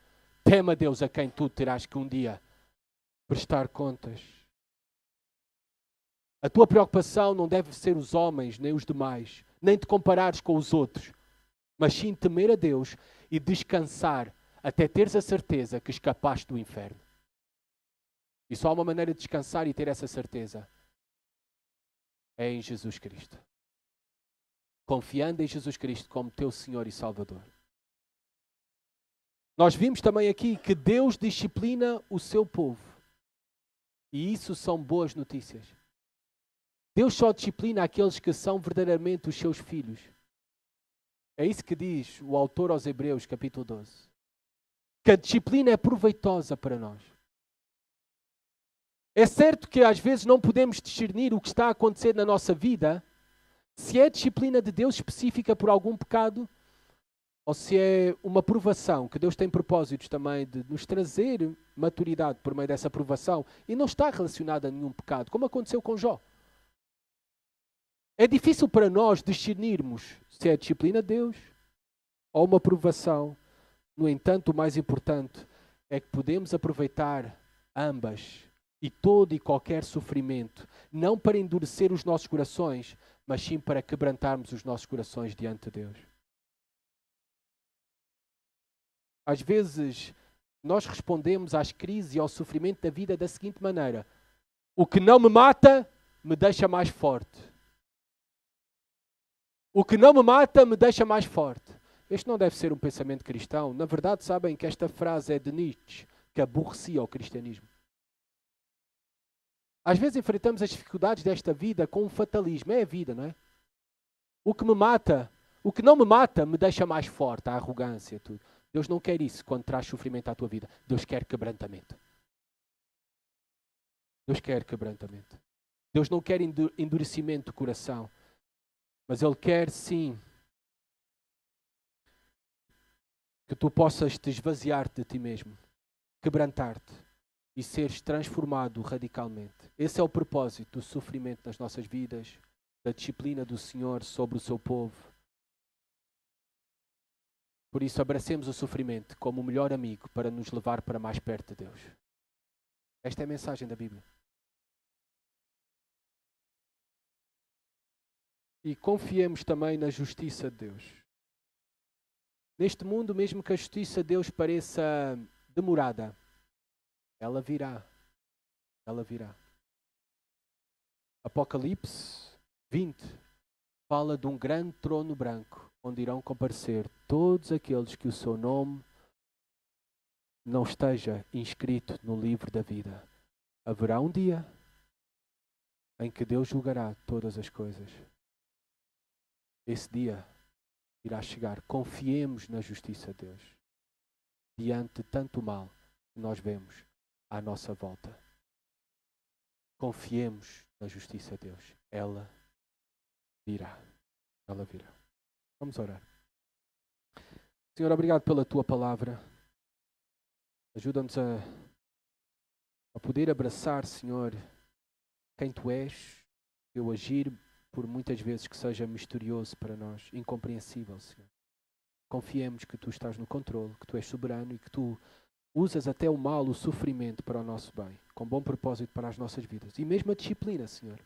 Tema a Deus, a quem tu terás que um dia prestar contas. A tua preocupação não deve ser os homens, nem os demais, nem te comparares com os outros, mas sim temer a Deus e descansar até teres a certeza que escapaste do inferno. E só há uma maneira de descansar e ter essa certeza. É em Jesus Cristo. Confiando em Jesus Cristo como teu Senhor e Salvador. Nós vimos também aqui que Deus disciplina o seu povo. E isso são boas notícias. Deus só disciplina aqueles que são verdadeiramente os seus filhos. É isso que diz o autor aos Hebreus, capítulo 12. Que a disciplina é proveitosa para nós. É certo que às vezes não podemos discernir o que está a acontecer na nossa vida, se é disciplina de Deus específica por algum pecado, ou se é uma provação, que Deus tem propósitos também de nos trazer maturidade por meio dessa provação, e não está relacionada a nenhum pecado, como aconteceu com Jó. É difícil para nós discernirmos se é disciplina de Deus ou uma provação. No entanto, o mais importante é que podemos aproveitar ambas e todo e qualquer sofrimento, não para endurecer os nossos corações, mas sim para quebrantarmos os nossos corações diante de Deus. Às vezes, nós respondemos às crises e ao sofrimento da vida da seguinte maneira: o que não me mata, me deixa mais forte. O que não me mata, me deixa mais forte. Este não deve ser um pensamento cristão. Na verdade, sabem que esta frase é de Nietzsche, que aborrecia o cristianismo. Às vezes enfrentamos as dificuldades desta vida com um fatalismo. É a vida, não é? O que me mata, o que não me mata, me deixa mais forte. A arrogância, tudo. Deus não quer isso quando traz sofrimento à tua vida. Deus quer quebrantamento. Deus quer quebrantamento. Deus não quer endurecimento do coração. Mas Ele quer, sim, que tu possas te esvaziar-te de ti mesmo, quebrantar-te e seres transformado radicalmente. Esse é o propósito do sofrimento nas nossas vidas, da disciplina do Senhor sobre o seu povo. Por isso, abracemos o sofrimento como o melhor amigo para nos levar para mais perto de Deus. Esta é a mensagem da Bíblia. E confiemos também na justiça de Deus. Neste mundo, mesmo que a justiça de Deus pareça demorada, ela virá. Ela virá. Apocalipse 20 fala de um grande trono branco, onde irão comparecer todos aqueles que o seu nome não esteja inscrito no livro da vida. Haverá um dia em que Deus julgará todas as coisas. Esse dia irá chegar. Confiemos na justiça de Deus diante de tanto mal que nós vemos à nossa volta. Confiemos na justiça de Deus. Ela virá. Ela virá. Vamos orar. Senhor, obrigado pela tua palavra. Ajuda-nos a poder abraçar, Senhor, quem tu és, teu agir, por muitas vezes que seja misterioso para nós, incompreensível, Senhor. Confiemos que tu estás no controle, que tu és soberano e que tu usas até o mal, o sofrimento para o nosso bem, com bom propósito para as nossas vidas. E mesmo a disciplina, Senhor.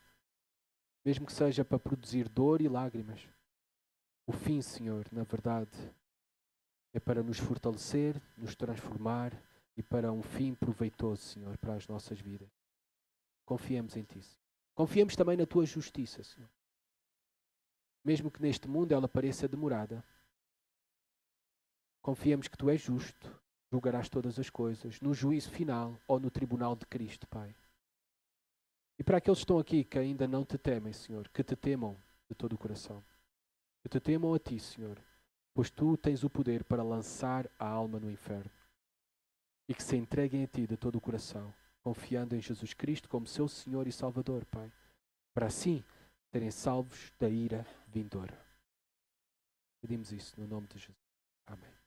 mesmo que seja para produzir dor e lágrimas. O fim, Senhor, na verdade, é para nos fortalecer, nos transformar e para um fim proveitoso, Senhor, para as nossas vidas. Confiemos em Ti, Senhor. Confiemos também na Tua justiça, Senhor. Mesmo que neste mundo ela pareça demorada, confiemos que Tu és justo, julgarás todas as coisas, no juízo final ou no tribunal de Cristo, Pai. E para aqueles que estão aqui que ainda não Te temem, Senhor, que Te temam de todo o coração. Que Te temam a Ti, Senhor, pois Tu tens o poder para lançar a alma no inferno. E que se entreguem a Ti de todo o coração, confiando em Jesus Cristo como seu Senhor e Salvador, Pai, para assim serem salvos da ira vindoura. Pedimos isso no nome de Jesus. Amém.